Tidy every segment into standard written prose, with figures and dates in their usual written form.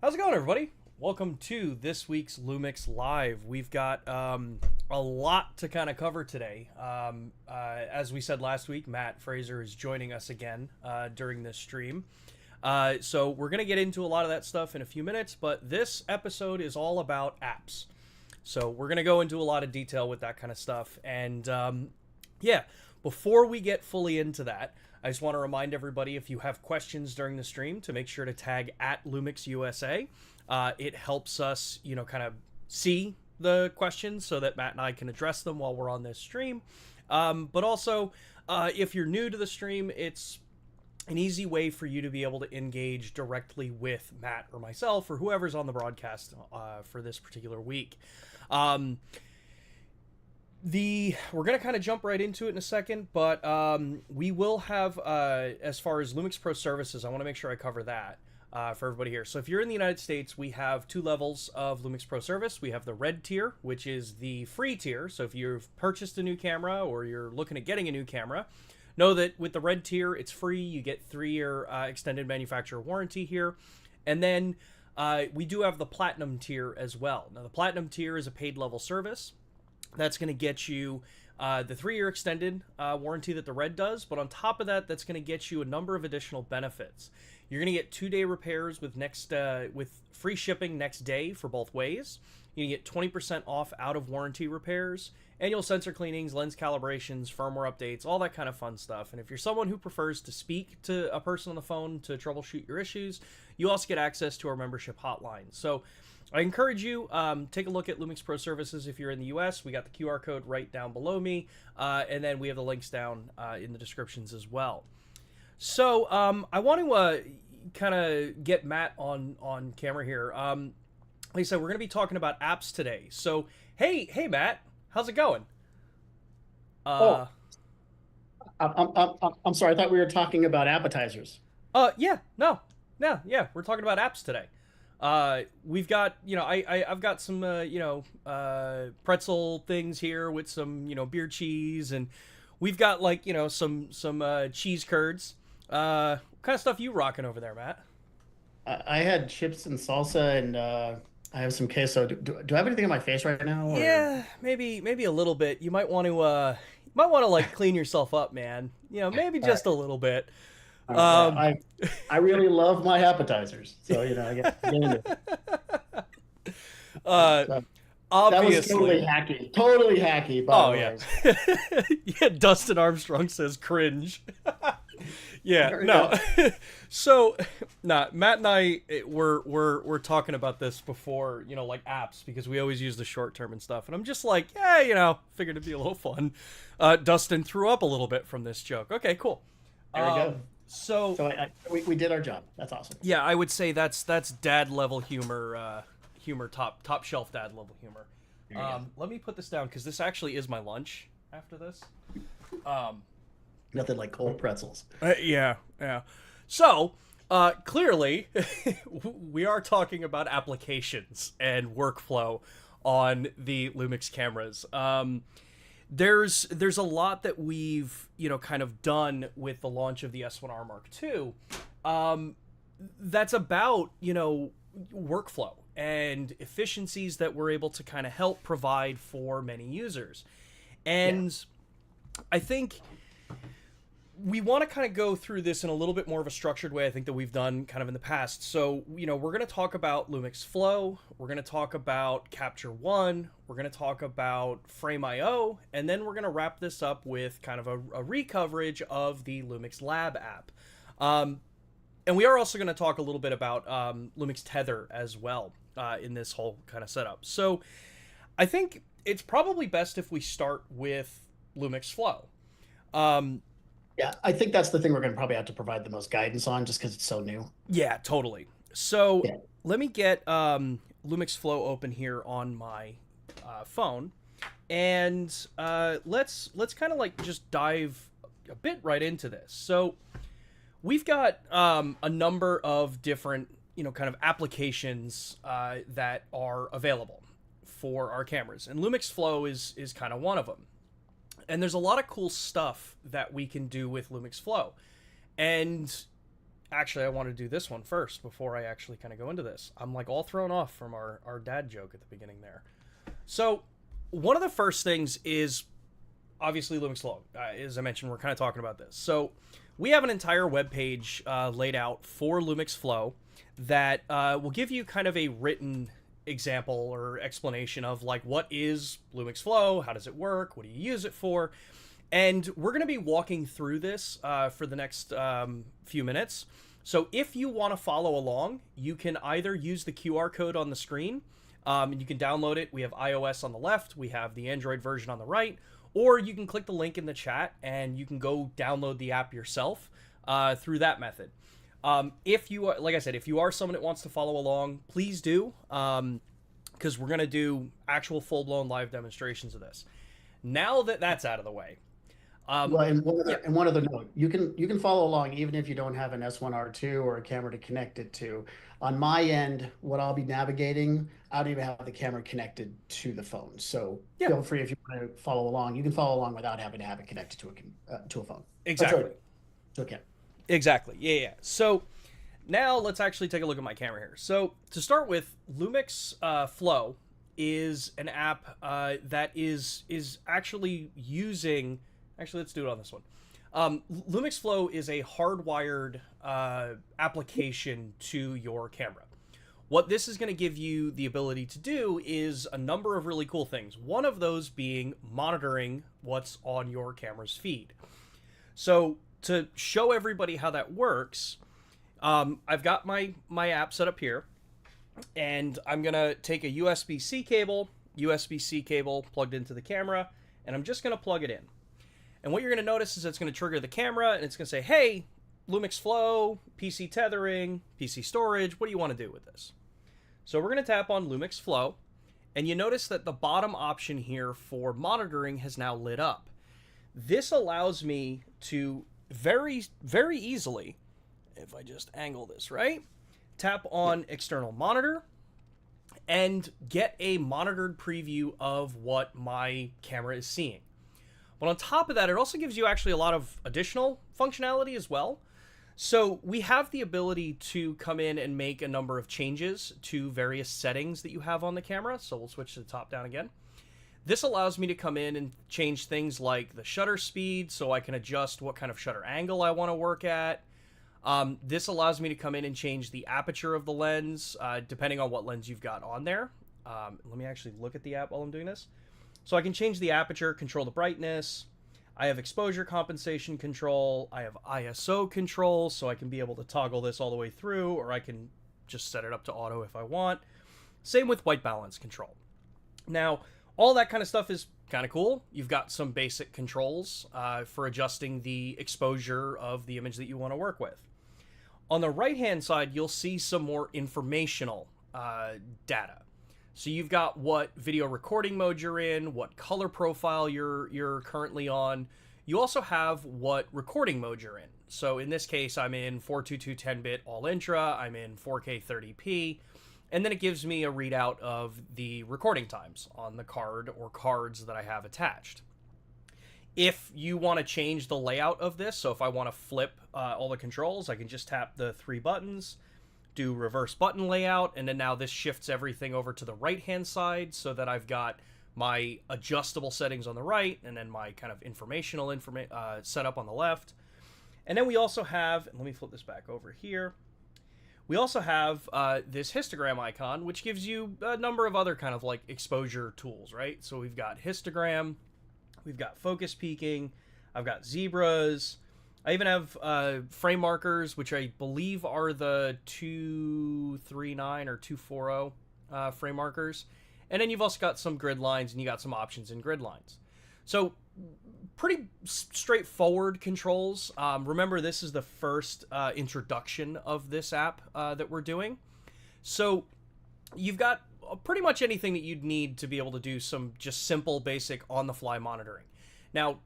How's it going, everybody? Welcome to this week's LUMIX Live. We've got a lot to kind of cover today. As we said last week, Matt Fraser is joining us again during this stream. So we're going to get into a lot of that stuff in a few minutes, but this episode is all about apps. So we're going to go into a lot of detail with that kind of stuff. And yeah, before we get fully into that, I just want to remind everybody, if you have questions during the stream, to make sure to tag at LUMIX USA. It helps us, kind of see the questions so that Matt and I can address them while we're on this stream. But also, if you're new to the stream, it's an easy way for you to be able to engage directly with Matt or myself or whoever's on the broadcast for this particular week. We're going to kind of jump right into it in a second, but we will have, as far as LUMIX Pro services, I want to make sure I cover that for everybody here. So if you're in the United States, we have two levels of LUMIX Pro service. We have the red tier, which is the free tier. So if you've purchased a new camera or you're looking at getting a new camera, know that with the red tier, it's free. You get 3-year extended manufacturer warranty here. And then we do have the platinum tier as well. Now, the platinum tier is a paid level service. That's going to get you the 3-year extended warranty that the red does, but on top of that, that's going to get you a number of additional benefits. You're going to get 2-day repairs with free shipping next day for both ways. You can get 20% off out of warranty repairs, annual sensor cleanings, lens calibrations, firmware updates, all that kind of fun stuff. And if you're someone who prefers to speak to a person on the phone to troubleshoot your issues, you also get access to our membership hotline. So I encourage you, take a look at LUMIX Pro Services if you're in the US. We got the QR code right down below me, and then we have the links down in the descriptions as well. So I want to kind of get Matt on camera here. Like I said, we're going to be talking about apps today. So, hey, Matt, how's it going? I'm sorry. I thought we were talking about appetizers. Yeah, we're talking about apps today. We've got, I've got some, pretzel things here with some, beer cheese, and we've got some cheese curds. What kind of stuff you rocking over there, Matt? I had chips and salsa, and I have some queso. Do I have anything on my face right now? Or? Yeah, maybe a little bit. You might want to, like clean yourself up, man. Maybe just a little bit. I really love my appetizers, so I get into it. Obviously, that was totally hacky. Oh yeah, yeah. Dustin Armstrong says cringe. Yeah, no. So, Matt and I we're talking about this before, like apps, because we always use the short term and stuff, and I'm just like, yeah, figured it'd be a little fun. Dustin threw up a little bit from this joke. Okay, cool. There we go. So we did our job. That's awesome. Yeah, I would say that's dad level humor, top shelf dad level humor. Let me put this down because this actually is my lunch after this. Nothing like cold pretzels. Yeah. So clearly, we are talking about applications and workflow on the LUMIX cameras. There's a lot that we've kind of done with the launch of the S1R Mark II. That's about workflow and efficiencies that we're able to kind of help provide for many users, and I think we want to kind of go through this in a little bit more of a structured way, I think, that we've done kind of in the past. So, we're going to talk about LUMIX Flow, we're going to talk about Capture One, we're going to talk about Frame.io, and then we're going to wrap this up with kind of a recoverage of the LUMIX Lab app. And we are also going to talk a little bit about LUMIX Tether as well in this whole kind of setup. So, I think it's probably best if we start with LUMIX Flow. Yeah, I think that's the thing we're going to probably have to provide the most guidance on, just because it's so new. Yeah, totally. So let me get LUMIX Flow open here on my phone, and let's kind of like just dive a bit right into this. So we've got a number of different kind of applications that are available for our cameras, and LUMIX Flow is kind of one of them. And there's a lot of cool stuff that we can do with LUMIX Flow. And actually, I want to do this one first before I actually kind of go into this. I'm like all thrown off from our dad joke at the beginning there. So one of the first things is obviously Lumix Flow. As I mentioned, we're kind of talking about this. So we have an entire web page laid out for Lumix Flow that will give you kind of a written example or explanation of like what is Lumix Flow, how does it work, what do you use it for, and we're going to be walking through this for the next few minutes. So if you want to follow along, you can either use the QR code on the screen, and you can download it. We have iOS on the left, we have the Android version on the right, or you can click the link in the chat and you can go download the app yourself through that method. If you are, like I said, if you are someone that wants to follow along, please do, because we're going to do actual full-blown live demonstrations of this. Now that that's out of the way. Well, and one other note, you can follow along even if you don't have an S1R2 or a camera to connect it to. On my end, what I'll be navigating, I don't even have the camera connected to the phone. So feel free if you want to follow along. You can follow along without having to have it connected to a phone. Exactly. Okay. Exactly. Yeah. So now let's actually take a look at my camera here. So to start with, Lumix Flow is an app that is actually using. Actually, let's do it on this one. Lumix Flow is a hardwired application to your camera. What this is going to give you the ability to do is a number of really cool things. One of those being monitoring what's on your camera's feed. So to show everybody how that works, I've got my app set up here, and I'm going to take a USB-C cable plugged into the camera, and I'm just going to plug it in. And what you're going to notice is it's going to trigger the camera, and it's going to say, hey, Lumix Flow, PC tethering, PC storage, what do you want to do with this? So we're going to tap on Lumix Flow, and you notice that the bottom option here for monitoring has now lit up. This allows me to very, very easily, if I just angle this right, tap on external monitor, and get a monitored preview of what my camera is seeing. But on top of that, it also gives you actually a lot of additional functionality as well. So we have the ability to come in and make a number of changes to various settings that you have on the camera. So we'll switch to the top down again. This allows me to come in and change things like the shutter speed, so I can adjust what kind of shutter angle I want to work at. This allows me to come in and change the aperture of the lens, depending on what lens you've got on there. Let me actually look at the app while I'm doing this. So I can change the aperture, control the brightness. I have exposure compensation control. I have ISO control, so I can be able to toggle this all the way through, or I can just set it up to auto if I want. Same with white balance control. Now, all that kind of stuff is kind of cool. You've got some basic controls for adjusting the exposure of the image that you want to work with. On the right-hand side, you'll see some more informational data. So you've got what video recording mode you're in, what color profile you're currently on. You also have what recording mode you're in. So in this case, I'm in 422 10-bit all intra, I'm in 4K 30p, and then it gives me a readout of the recording times on the card or cards that I have attached. If you want to change the layout of this, so if I want to flip all the controls, I can just tap the 3 buttons, do reverse button layout, and then now this shifts everything over to the right hand side so that I've got my adjustable settings on the right and then my kind of informational setup on the left. And then we also have, let me flip this back over here, we also have this histogram icon, which gives you a number of other kind of like exposure tools, right? So we've got histogram, we've got focus peaking, I've got zebras, I even have frame markers, which I believe are the 239 or 240 frame markers. And then you've also got some grid lines, and you got some options in grid lines. So pretty straightforward controls. Remember, this is the first introduction of this app that we're doing. So you've got pretty much anything that you'd need to be able to do some just simple, basic on-the-fly monitoring. Now,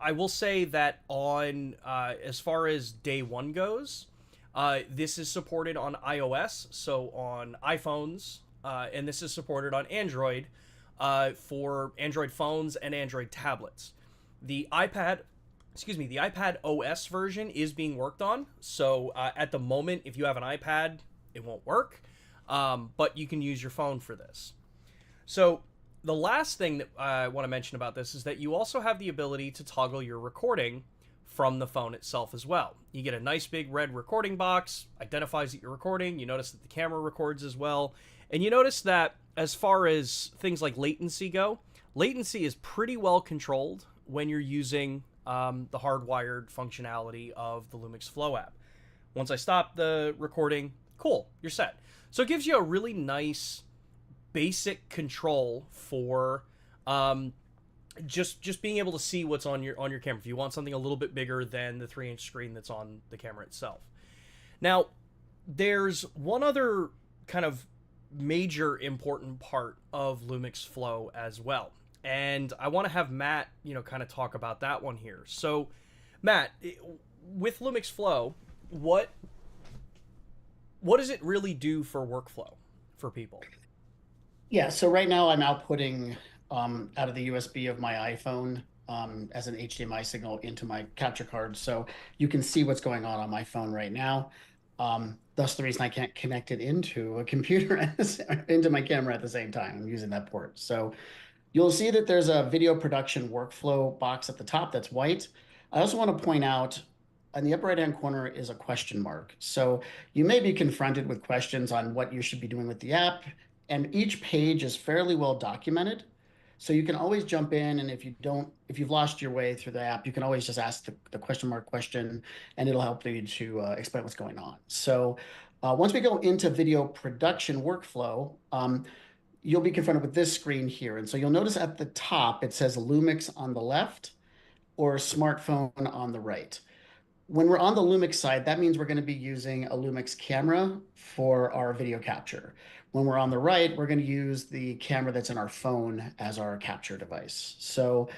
I will say that on as far as day one goes, this is supported on iOS, so on iPhones, and this is supported on Android for Android phones and Android tablets. The iPad excuse me, the iPad OS version is being worked on. So at the moment, if you have an iPad, it won't work, but you can use your phone for this. So the last thing that I want to mention about this is that you also have the ability to toggle your recording from the phone itself as well. You get a nice big red recording box, identifies that you're recording. You notice that the camera records as well. And you notice that as far as things like latency go, latency is pretty well controlled when you're using the hardwired functionality of the Lumix Flow app. Once I stop the recording, cool, you're set. So it gives you a really nice basic control for just being able to see what's on your camera. If you want something a little bit bigger than the 3-inch screen that's on the camera itself. Now, there's one other kind of major important part of Lumix Flow as well, and I want to have Matt, kind of talk about that one here. So, Matt, with Lumix Flow, what does it really do for workflow for people? Yeah, so right now I'm outputting out of the USB of my iPhone as an HDMI signal into my capture card. So you can see what's going on my phone right now. Thus the reason I can't connect it into a computer into my camera at the same time. I'm using that port. So you'll see that there's a video production workflow box at the top that's white. I also want to point out in the upper right-hand corner is a question mark. So you may be confronted with questions on what you should be doing with the app, and each page is fairly well documented. So you can always jump in, and if you've lost your way through the app, you can always just ask the question mark question, and it'll help you to explain what's going on. So once we go into video production workflow, you'll be confronted with this screen here. And so you'll notice at the top, it says Lumix on the left or smartphone on the right. When we're on the Lumix side, that means we're going to be using a Lumix camera for our video capture. When we're on the right, we're going to use the camera that's in our phone as our capture device. So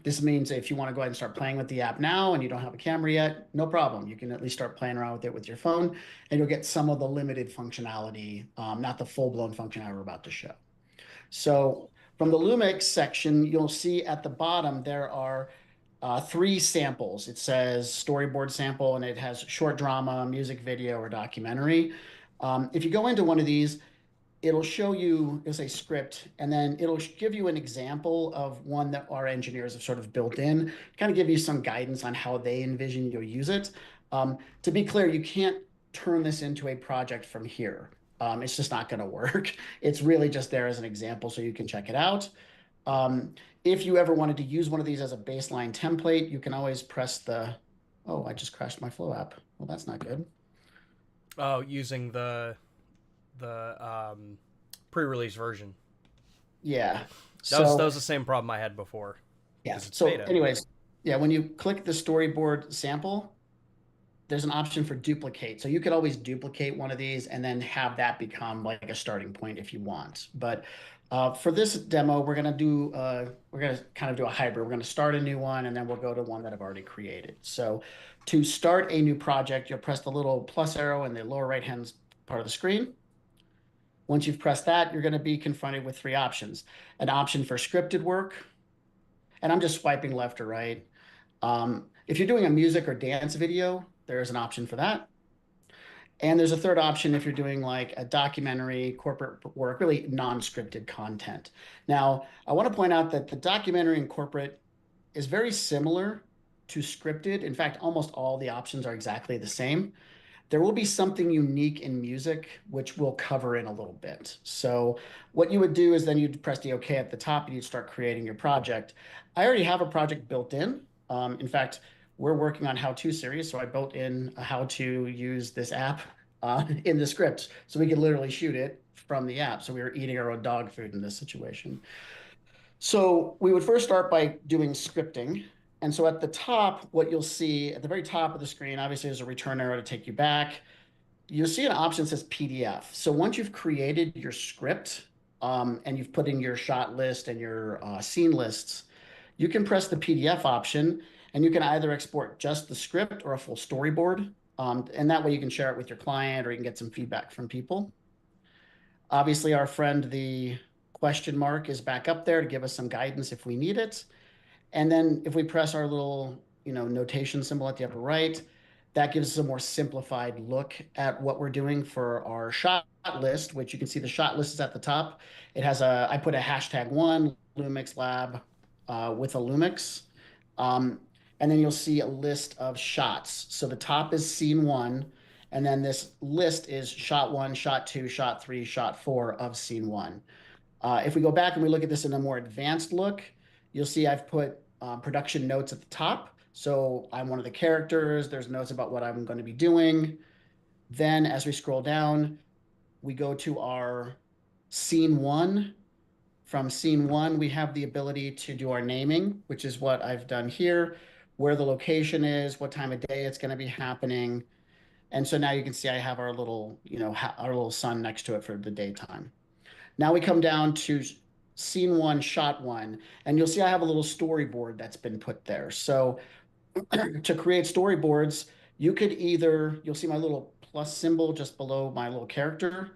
this means if you want to go ahead and start playing with the app now and you don't have a camera yet, no problem. You can at least start playing around with it with your phone, and you'll get some of the limited functionality, not the full-blown functionality we're about to show. So from the Lumix section, you'll see at the bottom there are 3 samples. It says storyboard sample, and it has short drama, music video, or documentary. If you go into one of these, it'll show you, it'll say script, and then it'll give you an example of one that our engineers have sort of built in, kind of give you some guidance on how they envision you'll use it. To be clear, you can't turn this into a project from here. It's just not going to work. It's really just there as an example so you can check it out. If you ever wanted to use one of these as a baseline template, you can always press the, oh, I just crashed my Flow app. Well, that's not good. Oh, using the pre-release version. Yeah. That was the same problem I had before. Yeah. So beta. Anyways, yeah, when you click the storyboard sample, there's an option for duplicate. So you could always duplicate one of these and then have that become like a starting point if you want. But for this demo, we're gonna kind of do a hybrid. We're gonna start a new one, and then we'll go to one that I've already created. So to start a new project, you'll press the little plus arrow in the lower right-hand part of the screen. Once you've pressed that, you're gonna be confronted with 3 options. An option for scripted work, and I'm just swiping left or right. If you're doing a music or dance video, there's an option for that. And there's a third option if you're doing like a documentary, corporate work, really non-scripted content. Now, I want to point out that the documentary and corporate is very similar to scripted. In fact, almost all the options are exactly the same. There will be something unique in music, which we'll cover in a little bit. So what you would do is then you'd press the OK at the top and you'd start creating your project. I already have a project built in. In fact, we're working on how-to series, so I built in a how to use this app in the script, so we could literally shoot it from the app. So we were eating our own dog food in this situation. So we would first start by doing scripting. And so at the top, what you'll see at the very top of the screen, obviously there's a return arrow to take you back. You'll see an option that says PDF. So once you've created your script and you've put in your shot list and your scene lists, you can press the PDF option, and you can either export just the script or a full storyboard. And that way you can share it with your client, or you can get some feedback from people. Obviously, our friend, the question mark, is back up there to give us some guidance if we need it. And then if we press our little notation symbol at the upper right. That gives us a more simplified look at what we're doing for our shot list, which you can see the shot list is at the top. I put a #1 Lumix Lab with a Lumix. Um, and then you'll see a list of shots. So the top is scene one, and then this list is shot one, shot two, shot three, shot four of scene one. If we go back and we look at this in a more advanced look, you'll see I've put production notes at the top. So I'm one of the characters. There's notes about what I'm going to be doing. Then as we scroll down, we go to our scene one. From scene one, we have the ability to do our naming, which is what I've done here, where the location is, what time of day it's going to be happening. And so now you can see I have our little, our little sun next to it for the daytime. Now we come down to scene one, shot one, and you'll see I have a little storyboard that's been put there. So to create storyboards, you'll see my little plus symbol just below my little character.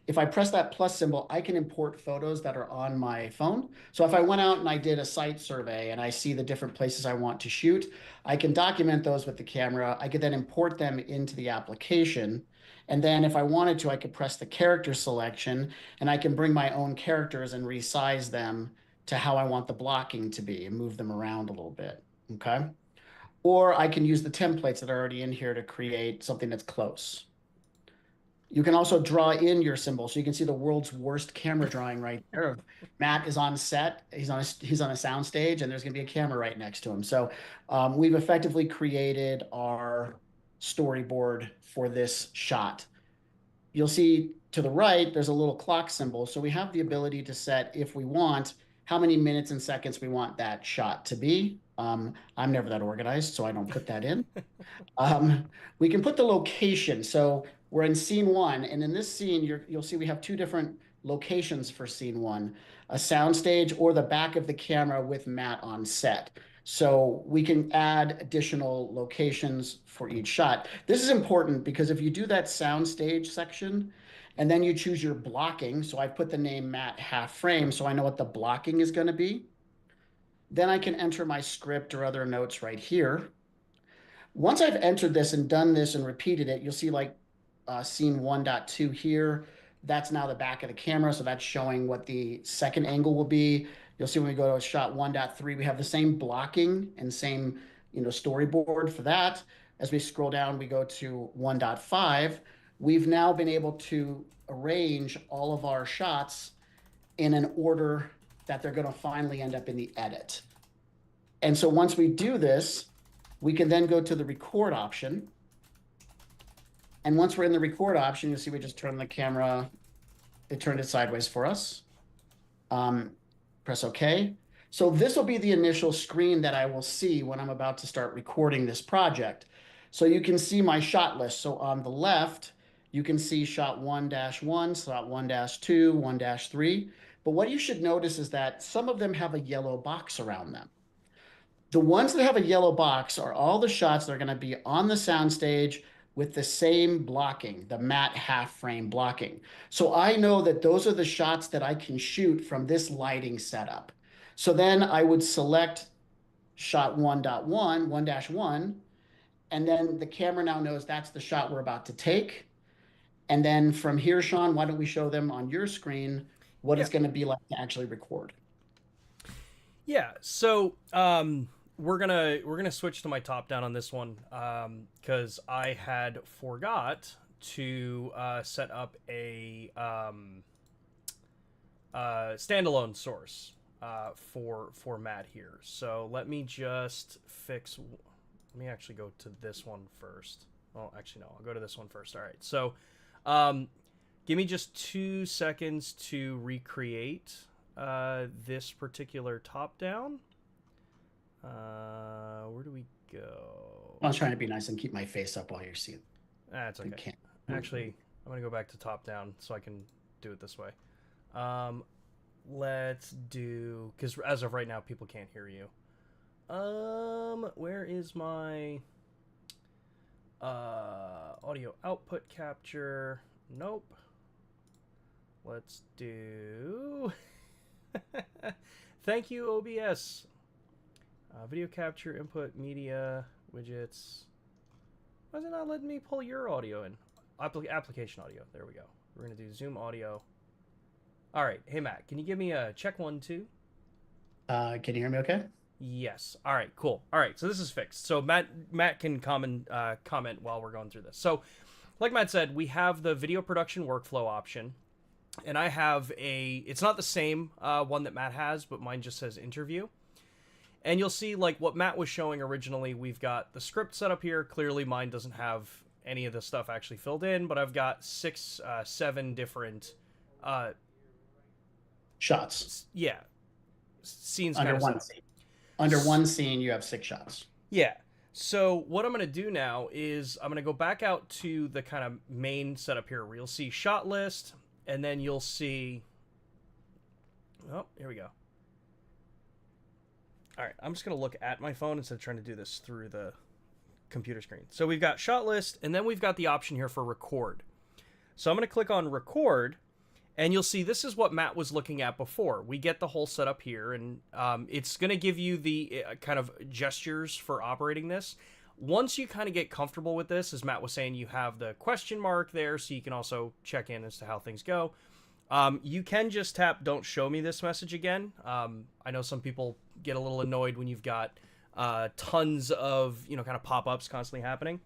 If I press that plus symbol, I can import photos that are on my phone. So if I went out and I did a site survey and I see the different places I want to shoot, I can document those with the camera. I could then import them into the application. And then if I wanted to, I could press the character selection and I can bring my own characters and resize them to how I want the blocking to be and move them around a little bit. Okay. Or I can use the templates that are already in here to create something that's close. You can also draw in your symbol. So you can see the world's worst camera drawing right there. Matt is on set. He's on a sound stage, and there's going to be a camera right next to him. So we've effectively created our storyboard for this shot. You'll see to the right, there's a little clock symbol. So we have the ability to set, if we want, how many minutes and seconds we want that shot to be. I'm never that organized, so I don't put that in. We can put the location. So we're in scene one, and in this scene, you'll see we have two different locations for scene one, a soundstage or the back of the camera with Matt on set. So we can add additional locations for each shot. This is important because if you do that soundstage section and then you choose your blocking, so I've put the name Matt half frame so I know what the blocking is going to be. Then I can enter my script or other notes right here. Once I've entered this and done this and repeated it, you'll see like scene 1.2 here. That's now the back of the camera. So that's showing what the second angle will be. You'll see when we go to shot 1.3, we have the same blocking and same storyboard for that. As we scroll down, we go to 1.5. We've now been able to arrange all of our shots in an order that they're going to finally end up in the edit. And so once we do this, we can then go to the record option. And once we're in the record option, you'll see we just turn the camera, it turned it sideways for us. Press OK. So this will be the initial screen that I will see when I'm about to start recording this project. So you can see my shot list. So on the left, you can see shot 1-1, shot 1-2, 1-3. But what you should notice is that some of them have a yellow box around them. The ones that have a yellow box are all the shots that are going to be on the soundstage with the same blocking, the matte half frame blocking. So I know that those are the shots that I can shoot from this lighting setup. So then I would select shot 1.1, 1-1, and then the camera now knows that's the shot we're about to take. And then from here, Sean, why don't we show them on your screen what it's going to be like to actually record? Yeah. So we're gonna switch to my top down on this one because I had forgot to set up a standalone source for Matt here. So let me just fix. Let me actually go to this one first. Oh, actually no, I'll go to this one first. All right. So give me just 2 seconds to recreate this particular top down. Where do we go? I was trying to be nice and keep my face up while you're seeing. That's okay. Actually, I'm gonna go back to top down so I can do it this way. Let's do, because as of right now, people can't hear you. Where is my audio output capture? Nope. Let's do. Thank you, OBS. Video capture, input, media, widgets. Why is it not letting me pull your audio in? Application audio. There we go. We're going to do Zoom audio. All right. Hey, Matt, can you give me a check 1, 2? Can you hear me okay? Yes. All right, cool. All right, so this is fixed. So Matt can comment while we're going through this. So like Matt said, we have the video production workflow option. And I have it's not the same one that Matt has, but mine just says interview. And you'll see like what Matt was showing originally, we've got the script set up here. Clearly mine doesn't have any of the stuff actually filled in, but I've got 7 different shots. Yeah. Scenes under kind of one scene. Under one scene, you have 6 shots. Yeah. So what I'm going to do now is I'm going to go back out to the kind of main setup here where you'll see shot list, and then you'll see... Oh, here we go. All right, I'm just going to look at my phone instead of trying to do this through the computer screen. So we've got shot list, and then we've got the option here for record. So I'm going to click on record, and you'll see this is what Matt was looking at before. We get the whole setup here, and it's going to give you the kind of gestures for operating this. Once you kind of get comfortable with this, as Matt was saying, you have the question mark there, so you can also check in as to how things go. You can just tap "Don't show me this" message again. I know some people get a little annoyed when you've got tons of, kind of pop-ups constantly happening.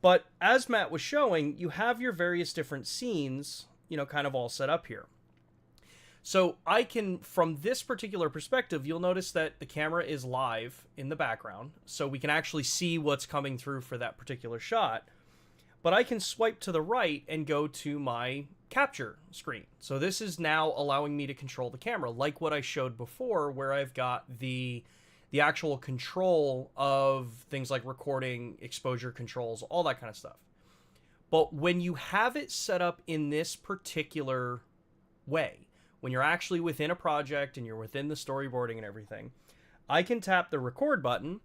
But as Matt was showing, you have your various different scenes, kind of all set up here. So I can, from this particular perspective, you'll notice that the camera is live in the background, so we can actually see what's coming through for that particular shot. But I can swipe to the right and go to my capture screen. So this is now allowing me to control the camera, like what I showed before, where I've got the actual control of things like recording, exposure controls, all that kind of stuff. But when you have it set up in this particular way, when you're actually within a project and you're within the storyboarding and everything, I can tap the record button,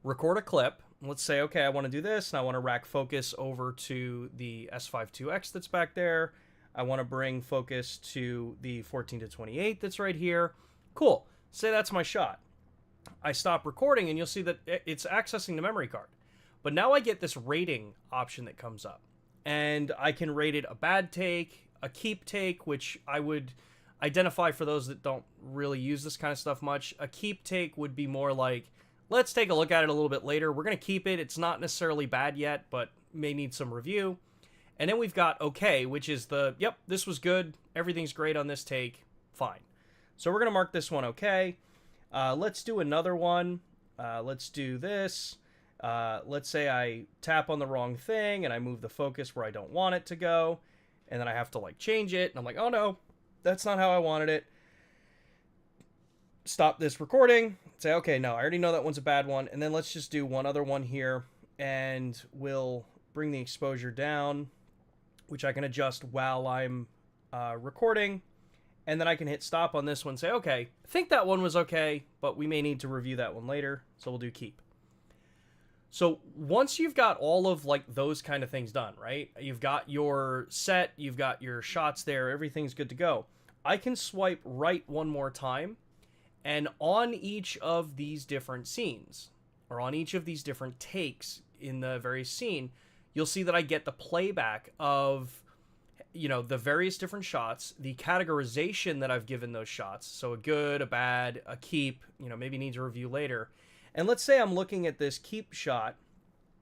record a clip. Let's say, okay, I want to do this, and I want to rack focus over to the S5 that's back there. I want to bring focus to the 14-28 that's right here. Cool. Say that's my shot. I stop recording, and you'll see that it's accessing the memory card. But now I get this rating option that comes up. And I can rate it a bad take, a keep take, which I would identify for those that don't really use this kind of stuff much. A keep take would be more like, let's take a look at it a little bit later. We're going to keep it. It's not necessarily bad yet, but may need some review. And then we've got okay, which is yep, this was good. Everything's great on this take. Fine. So we're going to mark this one okay. Let's do another one. Let's do this. Let's say I tap on the wrong thing and I move the focus where I don't want it to go. And then I have to change it. And I'm like, oh no, that's not how I wanted it. Stop this recording. Say, okay, no, I already know that one's a bad one. And then let's just do one other one here. And we'll bring the exposure down, which I can adjust while I'm recording. And then I can hit stop on this one and say, okay, I think that one was okay, but we may need to review that one later. So we'll do keep. So once you've got all of those kind of things done, right? You've got your set, you've got your shots there, everything's good to go. I can swipe right one more time, and on each of these different scenes, or on each of these different takes in the various scene, you'll see that I get the playback of, the various different shots, the categorization that I've given those shots. So a good, a bad, a keep, maybe needs a review later. And let's say I'm looking at this keep shot.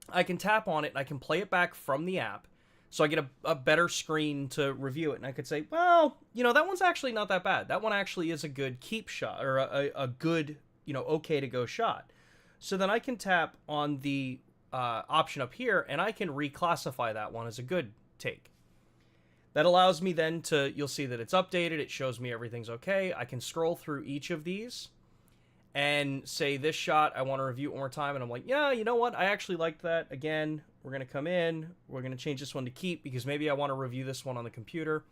I can tap on it and I can play it back from the app. So I get a better screen to review it. And I could say, well, that one's actually not that bad. That one actually is a good keep shot, or a good, okay to go shot. So then I can tap on the option up here and I can reclassify that one as a good take. That allows me then you'll see that it's updated. It shows me everything's okay. I can scroll through each of these and say this shot, I want to review it one more time. And I'm like, yeah, you know what? I actually liked that. Again, we're going to come in. We're going to change this one to keep because maybe I want to review this one on the computer.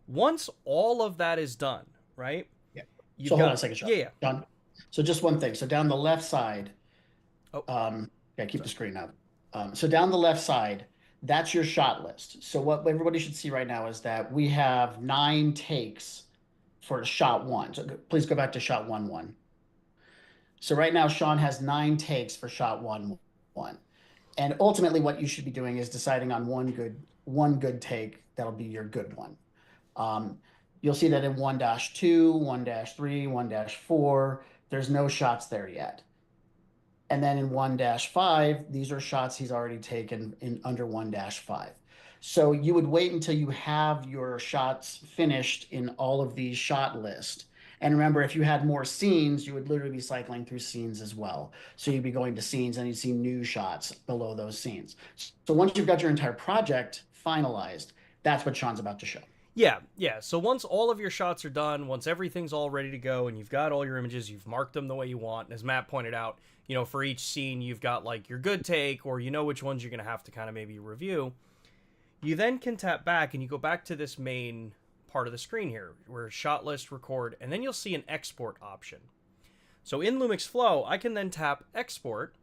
Once all of that is done, right? Yeah. So hold on a second, Sean. Yeah. John. So just one thing. So down the left side, oh, yeah, keep the screen up. So down the left side, that's your shot list. So what everybody should see right now is that we have 9 takes for shot 1. So please go back to shot 1-1. So right now, Sean has 9 takes for shot one. And ultimately, what you should be doing is deciding on one good take that'll be your good one. Um, you'll see that in 1-2, 1-3, 1-4, there's no shots there yet. And then in 1-5, these are shots he's already taken in under 1-5. So you would wait until you have your shots finished in all of these shot lists. And remember, if you had more scenes, you would literally be cycling through scenes as well. So you'd be going to scenes and you'd see new shots below those scenes. So once you've got your entire project finalized, that's what Sean's about to show. Yeah, yeah. So once all of your shots are done, once everything's all ready to go, and you've got all your images, you've marked them the way you want. And as Matt pointed out, for each scene, you've got like your good take, or which ones you're going to have to kind of maybe review. You then can tap back and you go back to this main part of the screen here, where shot list, record, and then you'll see an export option. So in LUMIX Flow, I can then tap export,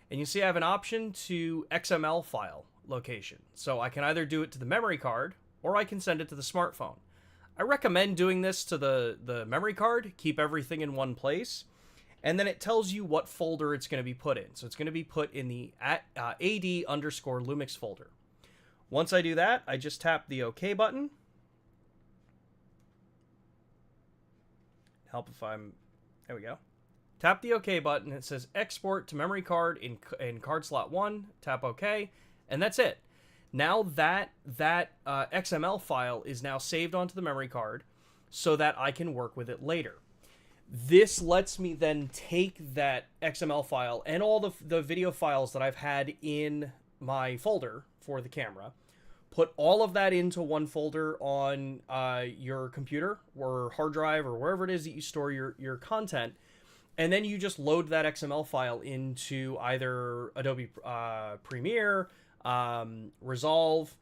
and you see I have an option to XML file location. So I can either do it to the memory card, or I can send it to the smartphone. I recommend doing this to the memory card, keep everything in one place, and then it tells you what folder it's going to be put in. So it's going to be put in the AD_Lumix folder. Once I do that, I just tap the OK button. Help if I'm... There we go. Tap the OK button. It says export to memory card in card slot 1. Tap OK, and that's it. Now that XML file is now saved onto the memory card so that I can work with it later. This lets me then take that XML file and all the video files that I've had in my folder for the camera, put all of that into one folder on your computer or hard drive or wherever it is that you store your content, and then you just load that XML file into either Adobe Premiere, Resolve.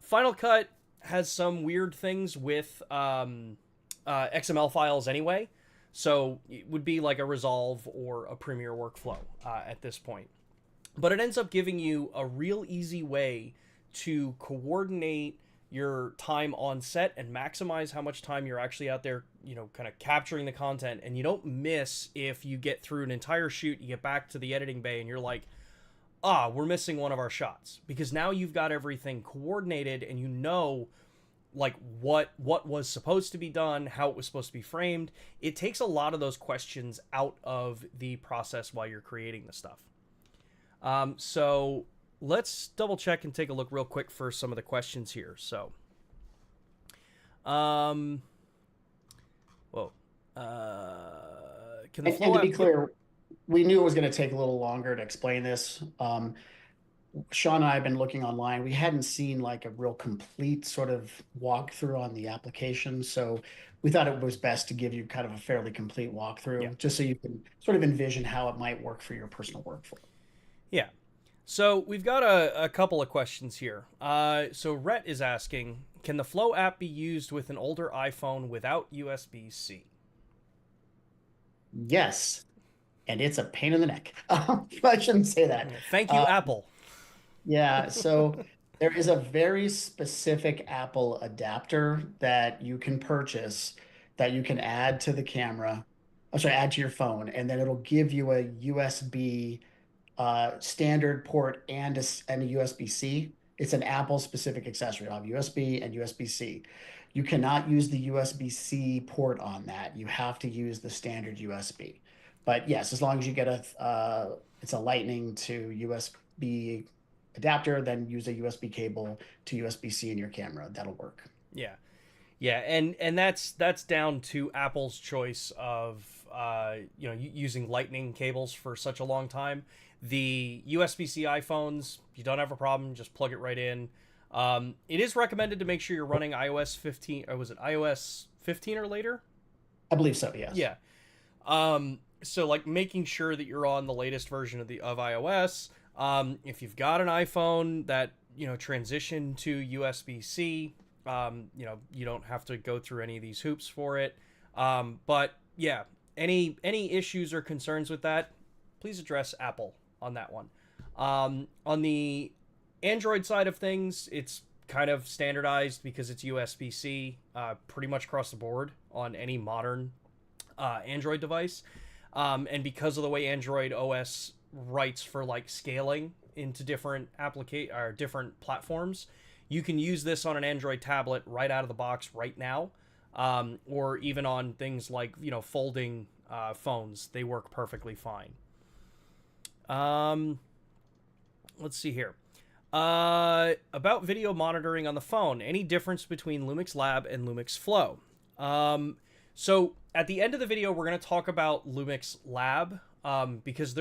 Final Cut has some weird things with XML files anyway, so it would be like a Resolve or a Premiere workflow at this point. But it ends up giving you a real easy way to coordinate your time on set and maximize how much time you're actually out there, kind of capturing the content, and you don't miss if you get through an entire shoot, you get back to the editing bay and you're like, we're missing one of our shots, because now you've got everything coordinated and like what was supposed to be done, how it was supposed to be framed. It takes a lot of those questions out of the process while you're creating the stuff. So let's double check and take a look real quick for some of the questions here. So, can the and to be clear, we knew it was going to take a little longer to explain this. Sean and I have been looking online. We hadn't seen like a real complete sort of walkthrough on the application. So we thought it was best to give you kind of a fairly complete walkthrough, just so you can sort of envision how it might work for your personal workflow. Yeah. So we've got a couple of questions here. So Rhett is asking, can the Flow app be used with an older iPhone without USB-C? Yes. And it's a pain in the neck. I shouldn't say that. Thank you, Apple. Yeah, so there is a very specific Apple adapter that you can purchase that you can add to the camera. Add to your phone, and then it'll give you a USB standard port and a USB-C. It's an Apple specific accessory. It'll have USB and USB-C. You cannot use the USB-C port on that. You have to use the standard USB. But yes, as long as you get it's a Lightning to USB adapter, then use a USB cable to USB-C in your camera. That'll work. Yeah. Yeah, and that's down to Apple's choice of using Lightning cables for such a long time. The USB-C iPhones, you don't have a problem, just plug it right in. It is recommended to make sure you're running iOS 15, or was it iOS 15 or later? I believe so, yes. Yeah. So like making sure that you're on the latest version of iOS. If you've got an iPhone that, transition to USB-C, you don't have to go through any of these hoops for it. But yeah, any issues or concerns with that, please address Apple on that one. On the Android side of things, it's kind of standardized because it's USB-C pretty much across the board on any modern Android device. And because of the way Android OS writes for like scaling into different different platforms, you can use this on an Android tablet right out of the box right now, or even on things like folding phones. They work perfectly fine. Let's see here. About video monitoring on the phone. Any difference between LUMIX Lab and LUMIX Flow? So at the end of the video, we're going to talk about LUMIX Lab because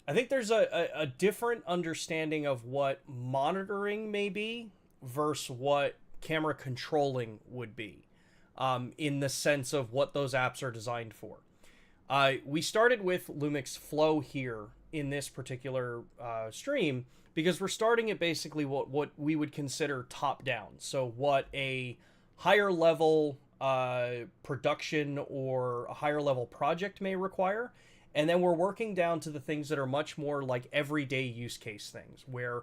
I think there's a different understanding of what monitoring may be versus what camera controlling would be, in the sense of what those apps are designed for. We started with LUMIX Flow here in this particular stream because we're starting at basically what we would consider top down. So what a higher level production or a higher level project may require. And then we're working down to the things that are much more like everyday use case things, where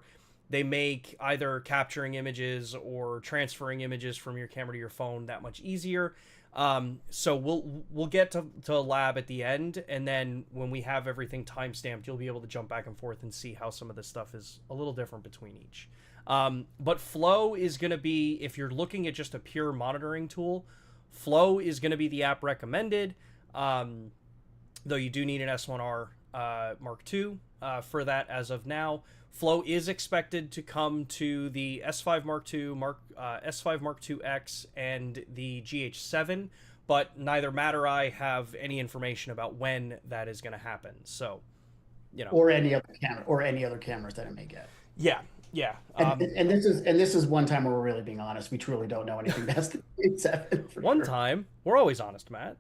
they make either capturing images or transferring images from your camera to your phone that much easier. So we'll get to lab at the end, and then when we have everything timestamped, you'll be able to jump back and forth and see how some of this stuff is a little different between each. But Flow is going to be, if you're looking at just a pure monitoring tool, Flow is going to be the app recommended. Though you do need an S1R Mark II for that as of now. Flow is expected to come to the S5 Mark II, S5 Mark II X, and the GH7, but neither Matt or I have any information about when that is going to happen. So, or any other cameras that it may get. Yeah. And this is one time where we're really being honest. We truly don't know anything past the GH7. One time, we're always honest, Matt.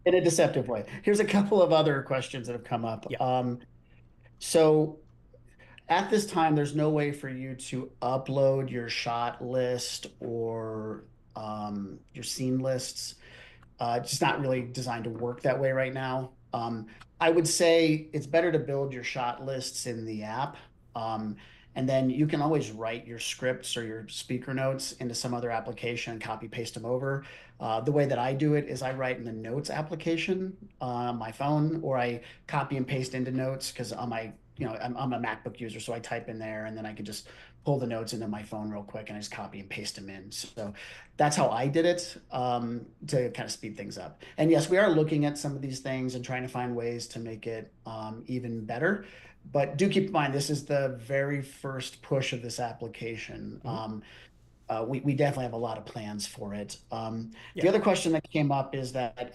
In a deceptive way. Here's a couple of other questions that have come up. Yeah. So at this time, there's no way for you to upload your shot list or your scene lists. It's just not really designed to work that way right now. I would say it's better to build your shot lists in the app. And then you can always write your scripts or your speaker notes into some other application and copy paste them over. The way that I do it is I write in the notes application on my phone, or I copy and paste into notes because on my, I'm a MacBook user, so I type in there and then I can just pull the notes into my phone real quick and I just copy and paste them in. So that's how I did it to kind of speed things up. And yes, we are looking at some of these things and trying to find ways to make it even better. But do keep in mind, this is the very first push of this application. Mm-hmm. We definitely have a lot of plans for it. The other question that came up is that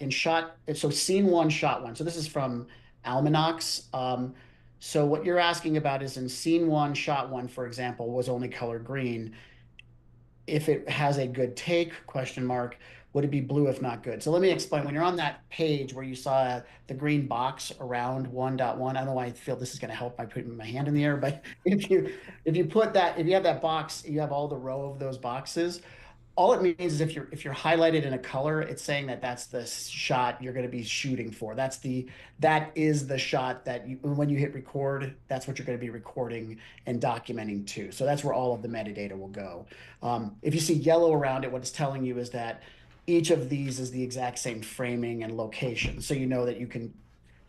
so scene one, shot one. So this is from Almanacs. So what you're asking about is in scene one, shot one, for example, was only color green. If it has a good take, ? Would it be blue if not good? So let me explain. When you're on that page where you saw the green box around 1.1, I don't know why I feel this is going to help by putting my hand in the air, but if you have that box, you have all the row of those boxes. All it means is if you're highlighted in a color, it's saying that that's the shot you're going to be shooting for. That is the shot that when you hit record, that's what you're going to be recording and documenting to. So that's where all of the metadata will go. If you see yellow around it, what it's telling you is that each of these is the exact same framing and location. So you know that you can,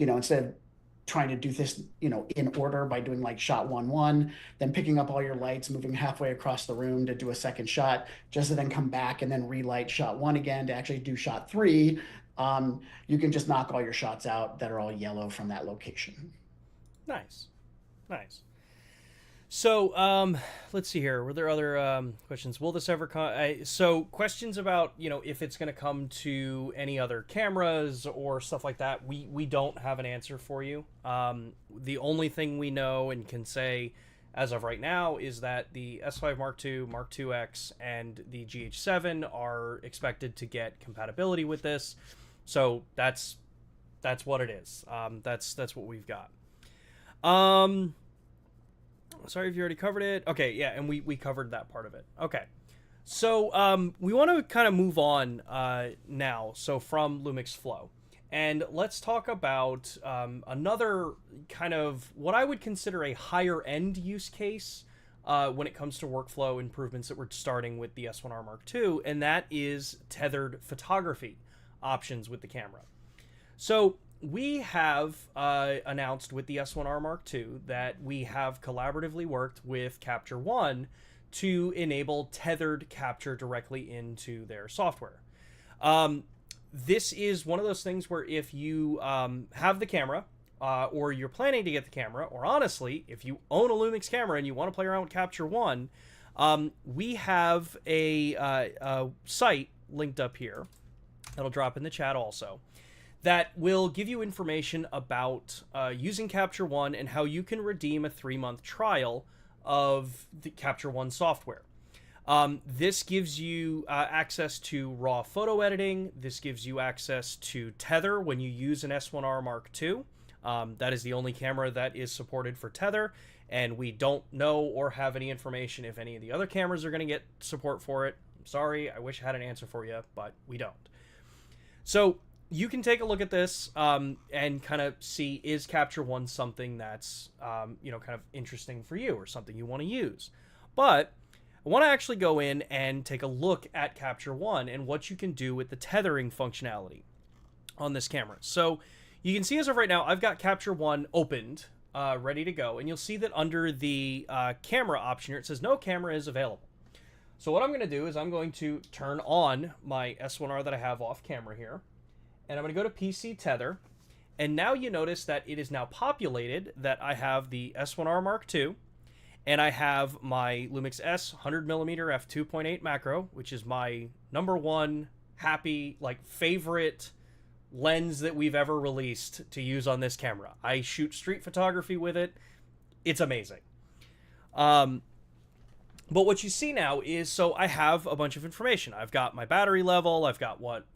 instead of trying to do this, in order by doing like shot 1-1, then picking up all your lights, moving halfway across the room to do a second shot, just to then come back and then relight shot 1 again to actually do shot 3. You can just knock all your shots out that are all yellow from that location. Nice. So, let's see here. Were there other questions? Will this ever come? So, questions about, if it's going to come to any other cameras or stuff like that, we don't have an answer for you. The only thing we know and can say as of right now is that the S5 Mark II, Mark II X, and the GH7 are expected to get compatibility with this. So, that's what it is. That's what we've got. Sorry if you already covered it. Okay, yeah, and we covered that part of it. Okay. So we want to kind of move on now, so from LUMIX Flow. And let's talk about another kind of what I would consider a higher-end use case when it comes to workflow improvements that we're starting with the S1R Mark II, and that is tethered photography. options with the camera. So we have announced with the S1R Mark II that we have collaboratively worked with Capture One to enable tethered capture directly into their software. This is one of those things where if you have the camera, or you're planning to get the camera, or honestly, if you own a LUMIX camera and you want to play around with Capture One, we have a site linked up here that'll drop in the chat also, that will give you information about using Capture One and how you can redeem a 3-month trial of the Capture One software. This gives you access to raw photo editing. This gives you access to tether when you use an S1R Mark II. That is the only camera that is supported for tether, and we don't know or have any information if any of the other cameras are going to get support for it. I'm sorry, I wish I had an answer for you, but we don't. So you can take a look at this and kind of see, is Capture One something that's kind of interesting for you or something you want to use. But I want to actually go in and take a look at Capture One and what you can do with the tethering functionality on this camera. So you can see as of right now, I've got Capture One opened, ready to go, and you'll see that under the camera option here, it says no camera is available. So what I'm going to do is I'm going to turn on my S1R that I have off camera here, and I'm going to go to PC Tether, and now you notice that it is now populated that I have the S1R Mark II, and I have my LUMIX S 100mm f2.8 macro, which is my #1 happy, favorite lens that we've ever released to use on this camera. I shoot street photography with it. It's amazing. But what you see now is, so I have a bunch of information. I've got my battery level. I've got what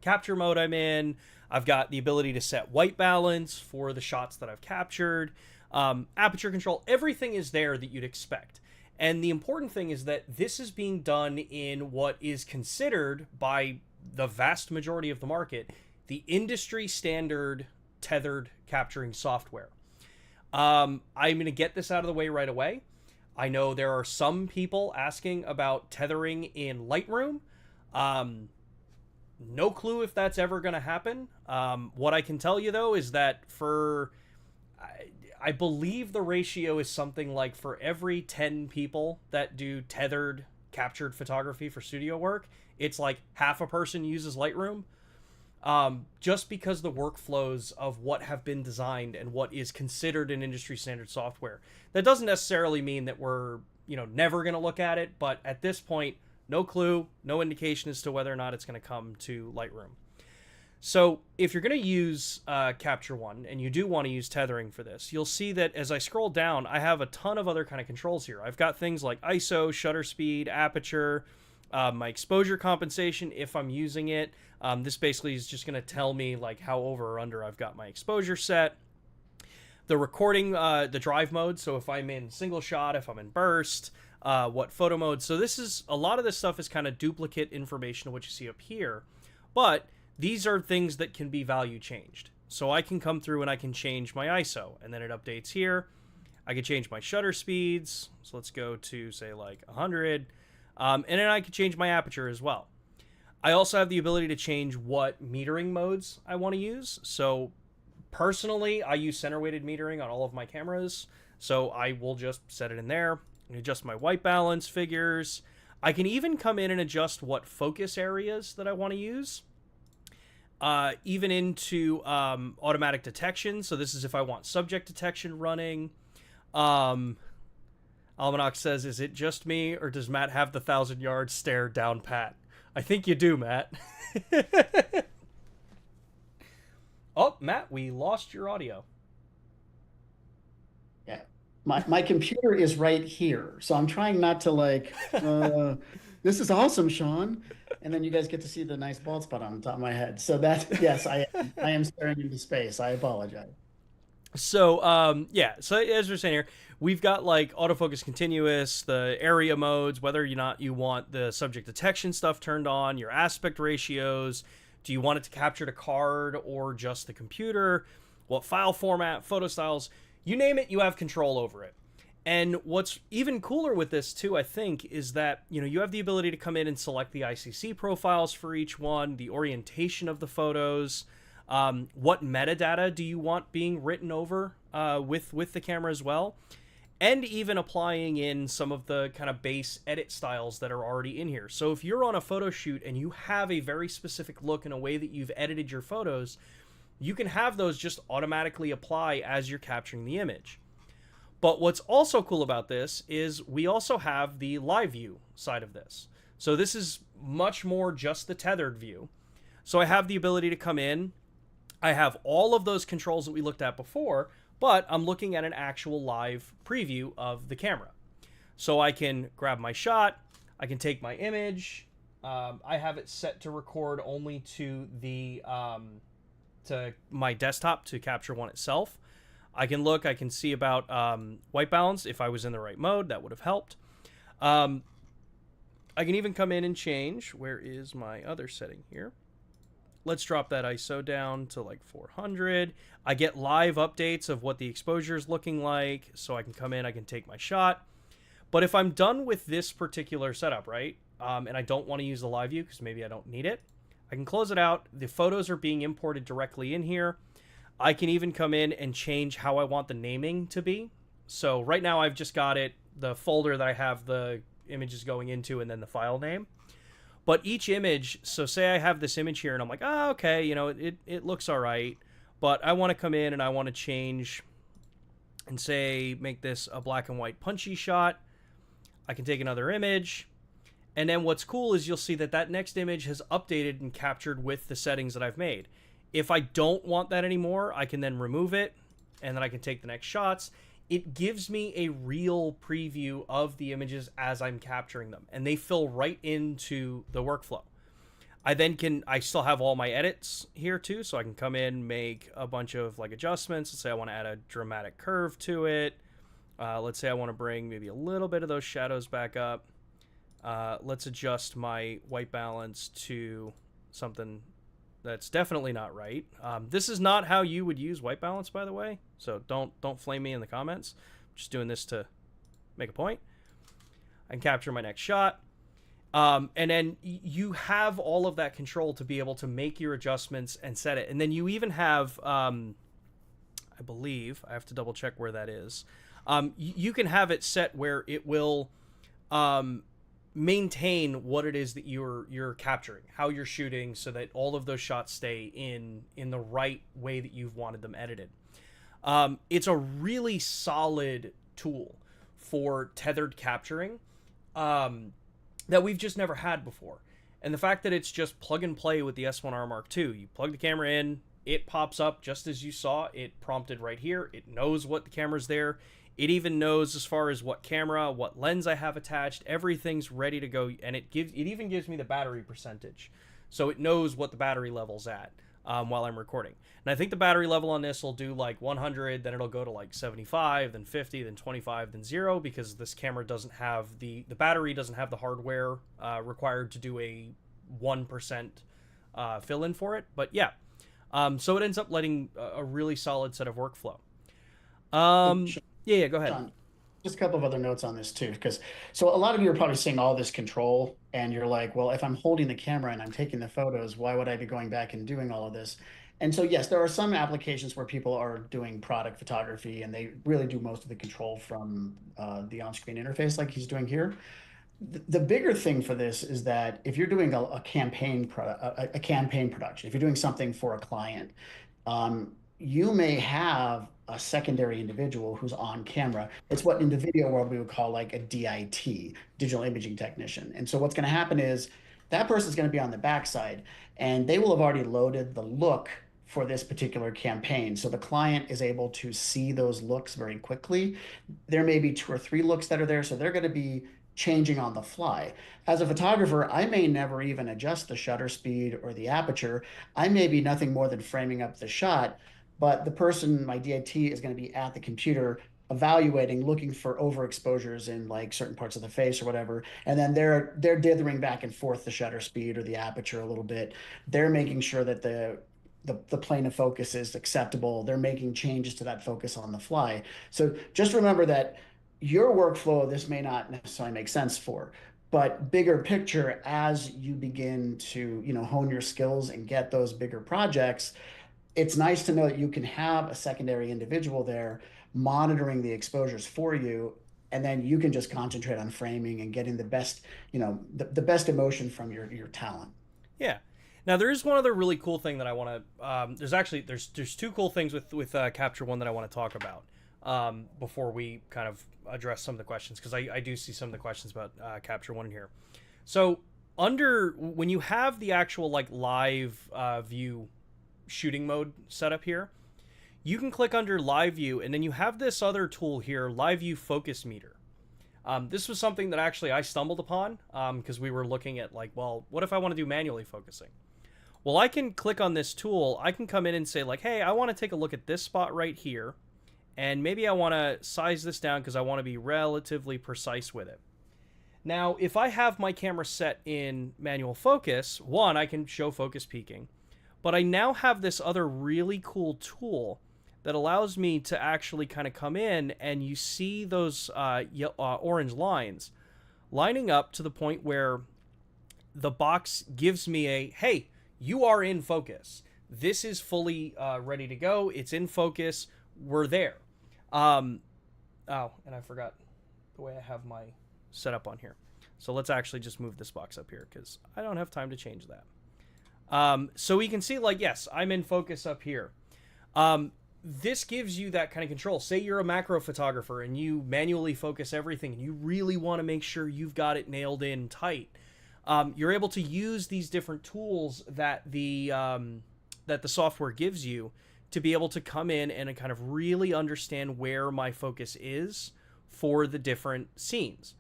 capture mode I'm in. I've got the ability to set white balance for the shots that I've captured. Aperture control. Everything is there that you'd expect. And the important thing is that this is being done in what is considered by the vast majority of the market the industry standard tethered capturing software. I'm going to get this out of the way right away. I know there are some people asking about tethering in Lightroom. No clue if that's ever going to happen. What I can tell you, though, is that I believe the ratio is something like for every 10 people that do tethered captured photography for studio work, it's like half a person uses Lightroom. Just because the workflows of what have been designed and what is considered an industry standard software. That doesn't necessarily mean that we're, never going to look at it, but at this point, no clue, no indication as to whether or not it's going to come to Lightroom. So if you're going to use Capture One, and you do want to use tethering for this, you'll see that as I scroll down, I have a ton of other kind of controls here. I've got things like ISO, shutter speed, aperture, my exposure compensation if I'm using it. This basically is just going to tell me how over or under I've got my exposure set. The recording, the drive mode, so if I'm in single shot, if I'm in burst, what photo mode. So a lot of this stuff is kind of duplicate information of what you see up here, but these are things that can be value changed. So I can come through and I can change my ISO, and then it updates here. I can change my shutter speeds. So let's go to say 100. And then I can change my aperture as well. I also have the ability to change what metering modes I want to use. So personally, I use center weighted metering on all of my cameras. So I will just set it in there and adjust my white balance figures. I can even come in and adjust what focus areas that I want to use. Even into automatic detection. So this is if I want subject detection running. Almanac says, is it just me, or does Matt have the 1,000-yard stare down pat? I think you do, Matt. Oh, Matt, we lost your audio. Yeah. My computer is right here, so I'm trying not to this is awesome, Sean. And then you guys get to see the nice bald spot on the top of my head. So yes, I am staring into space. I apologize. So, so as we're saying here, we've got autofocus continuous, the area modes, whether or not you want the subject detection stuff turned on, your aspect ratios, do you want it to capture the card or just the computer, what file format, photo styles, you name it, you have control over it. And what's even cooler with this too, I think, is that you have the ability to come in and select the ICC profiles for each one, the orientation of the photos, what metadata do you want being written over with the camera as well, and even applying in some of the kind of base edit styles that are already in here. So if you're on a photo shoot and you have a very specific look and a way that you've edited your photos, you can have those just automatically apply as you're capturing the image. But what's also cool about this is we also have the live view side of this. So this is much more just the tethered view. So I have the ability to come in. I have all of those controls that we looked at before, but I'm looking at an actual live preview of the camera. So I can grab my shot. I can take my image. I have it set to record only to to my desktop to capture one itself. I can look, I can see about white balance. If I was in the right mode, that would have helped. I can even come in and change. Where is my other setting here? Let's drop that ISO down to like 400. I get live updates of what the exposure is looking like. So I can come in, I can take my shot. But if I'm done with this particular setup, right, and I don't want to use the live view because maybe I don't need it, I can close it out. The photos are being imported directly in here. I can even come in and change how I want the naming to be. So right now I've just got the folder that I have the images going into and then the file name. But each image, so say I have this image here and I'm like, oh, okay, it looks all right. But I want to come in and I want to change and say, make this a black and white punchy shot. I can take another image. And then what's cool is you'll see that next image has updated and captured with the settings that I've made. If I don't want that anymore, I can then remove it, and then I can take the next shots. It gives me a real preview of the images as I'm capturing them, and they fill right into the workflow. I still have all my edits here too, so I can come in, make a bunch of like adjustments. Let's say I want to add a dramatic curve to it. Let's say I want to bring maybe a little bit of those shadows back up. Let's adjust my white balance to something that's definitely not right. This is not how you would use white balance, by the way. So don't flame me in the comments. I'm just doing this to make a point. I can capture my next shot. And then you have all of that control to be able to make your adjustments and set it. And then you even have, I believe, I have to double check where that is. You can have it set where it will maintain what it is that you're capturing, how you're shooting, so that all of those shots stay in the right way that you've wanted them edited. It's a really solid tool for tethered capturing that we've just never had before. And the fact that it's just plug and play with the S1R Mark II, you plug the camera in, it pops up just as you saw it prompted right here. It knows what the camera's there. It even knows as far as what camera, what lens I have attached. Everything's ready to go, and it even gives me the battery percentage, so it knows what the battery level's at while I'm recording. And I think the battery level on this will do like 100, then it'll go to like 75, then 50, then 25, then 0, because this camera doesn't have the battery doesn't have the hardware required to do a 1% fill in for it. But yeah, so it ends up letting a really solid set of workflow. Yeah, go ahead. John, just a couple of other notes on this too, because so a lot of you are probably seeing all this control and you're like, well, if I'm holding the camera and I'm taking the photos, why would I be going back and doing all of this? And so, yes, there are some applications where people are doing product photography and they really do most of the control from the on-screen interface like he's doing here. The bigger thing for this is that if you're doing a campaign production, if you're doing something for a client, you may have a secondary individual who's on camera. It's what in the video world we would call like a DIT, digital imaging technician. And so what's going to happen is that person's going to be on the backside and they will have already loaded the look for this particular campaign. So the client is able to see those looks very quickly. There may be 2 or 3 looks that are there, so they're going to be changing on the fly. As a photographer, I may never even adjust the shutter speed or the aperture. I may be nothing more than framing up the shot, but the person, my DIT, is going to be at the computer evaluating, looking for overexposures in like certain parts of the face or whatever. And then they're dithering back and forth the shutter speed or the aperture a little bit. They're making sure that the plane of focus is acceptable. They're making changes to that focus on the fly. So just remember that your workflow, this may not necessarily make sense for, but bigger picture, as you begin to, hone your skills and get those bigger projects, it's nice to know that you can have a secondary individual there monitoring the exposures for you, and then you can just concentrate on framing and getting the best, the best emotion from your talent. Yeah. Now there is one other really cool thing that I want to. There's two cool things with Capture One that I want to talk about before we kind of address some of the questions, because I do see some of the questions about Capture One in here. So under when you have the actual like live view shooting mode set up here, you can click under live view, and then you have this other tool here, live view focus meter. This was something that actually I stumbled upon because we were looking at like, well, what if I want to do manually focusing? Well, I can click on this tool. I can come in and say like, hey, I want to take a look at this spot right here, and maybe I want to size this down because I want to be relatively precise with it. Now, if I have my camera set in manual focus, one, I can show focus peaking, but I now have this other really cool tool that allows me to actually kind of come in, and you see those orange lines lining up to the point where the box gives me a, hey, you are in focus. This is fully ready to go. It's in focus. We're there. Oh, and I forgot the way I have my setup on here. So let's actually just move this box up here because I don't have time to change that. So we can see like, yes, I'm in focus up here. This gives you that kind of control. Say you're a macro photographer and you manually focus everything and you really want to make sure you've got it nailed in tight. You're able to use these different tools that the software gives you to be able to come in and kind of really understand where my focus is for the different scenes.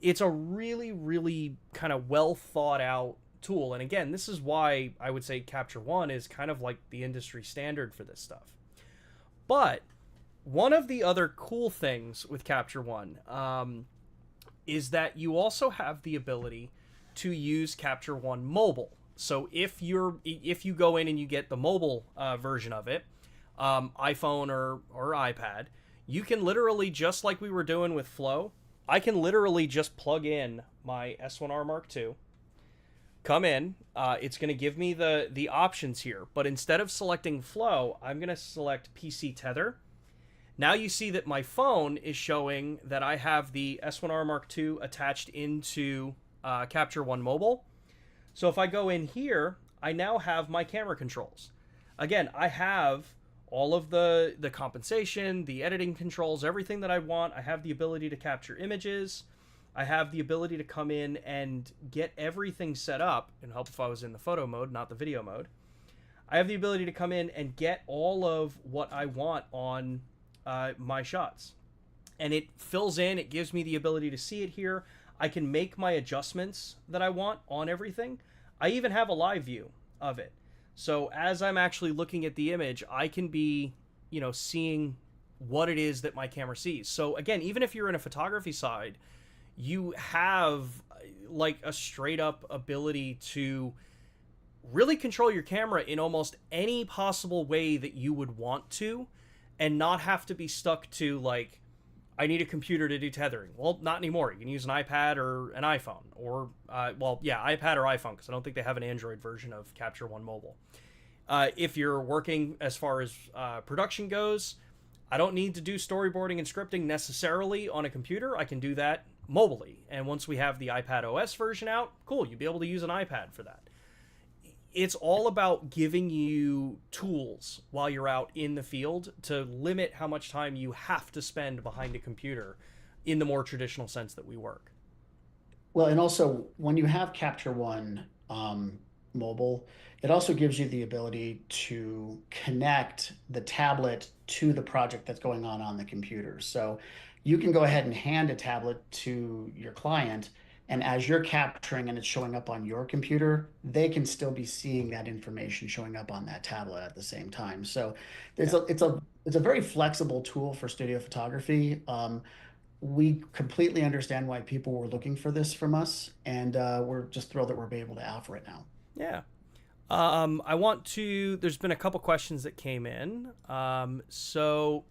It's a really, really kind of well thought out tool. And again, this is why I would say Capture One is kind of like the industry standard for this stuff. But one of the other cool things with Capture One is that you also have the ability to use Capture One mobile. So if you go in and you get the mobile version of it, iPhone or iPad, you can literally, just like we were doing with Flow, I can literally just plug in my S1R Mark II, come in, it's going to give me the options here, but instead of selecting Flow, I'm going to select PC Tether. Now you see that my phone is showing that I have the S1R Mark II attached into Capture One Mobile. So if I go in here, I now have my camera controls. Again, I have all of the compensation, the editing controls, everything that I want. I have the ability to capture images. I have the ability to come in and get everything set up. It'd help if I was in the photo mode, not the video mode. I have the ability to come in and get all of what I want on my shots. And it fills in, it gives me the ability to see it here. I can make my adjustments that I want on everything. I even have a live view of it. So as I'm actually looking at the image, I can be, seeing what it is that my camera sees. So again, even if you're in a photography side, you have like a straight up ability to really control your camera in almost any possible way that you would want to, and not have to be stuck to like, I need a computer to do tethering. Well, not anymore. You can use an iPad or an iPhone, or iPad or iPhone, because I don't think they have an Android version of Capture One Mobile. If you're working as far as production goes, I don't need to do storyboarding and scripting necessarily on a computer. I can do that mobily. And once we have the iPad OS version out, cool, you'll be able to use an iPad for that. It's all about giving you tools while you're out in the field to limit how much time you have to spend behind a computer in the more traditional sense that we work. Well, and also when you have Capture One mobile, it also gives you the ability to connect the tablet to the project that's going on the computer. So you can go ahead and hand a tablet to your client, and as you're capturing and it's showing up on your computer, they can still be seeing that information showing up on that tablet at the same time. So Yeah. it's a very flexible tool for studio photography. We completely understand why people were looking for this from us, and we're just thrilled that we're able to offer it now. Yeah. There's been a couple questions that came in. So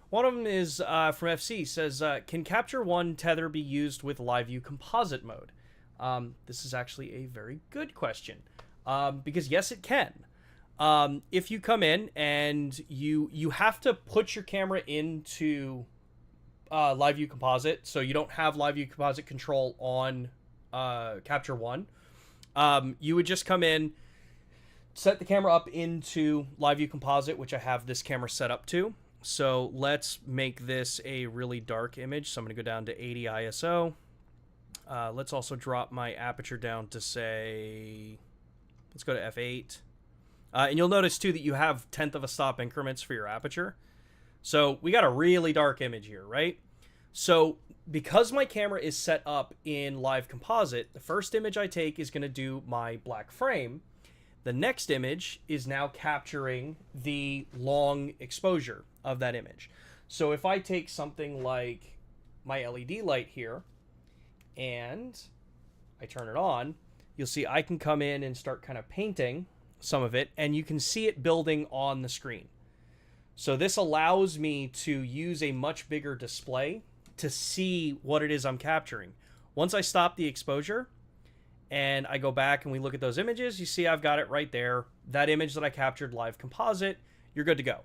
One of them is from FC, says, can Capture One tether be used with Live View composite mode? This is actually a very good question, because yes, it can. If you come in and you have to put your camera into Live View composite, so you don't have Live View composite control on Capture One. You would just come in, set the camera up into Live View composite, which I have this camera set up to. So let's make this a really dark image. So I'm going to go down to 80 ISO. Let's also drop my aperture down to, say, let's go to f8. And you'll notice too that you have 1/10 of a stop increments for your aperture. So we got a really dark image here, right? So because my camera is set up in Live Composite, the first image I take is going to do my black frame. The next image is now capturing the long exposure of that image. So if I take something like my LED light here and I turn it on, you'll see I can come in and start kind of painting some of it, and you can see it building on the screen. So this allows me to use a much bigger display to see what it is I'm capturing. Once I stop the exposure and I go back and we look at those images, you see I've got it right there. That image that I captured Live Composite, you're good to go.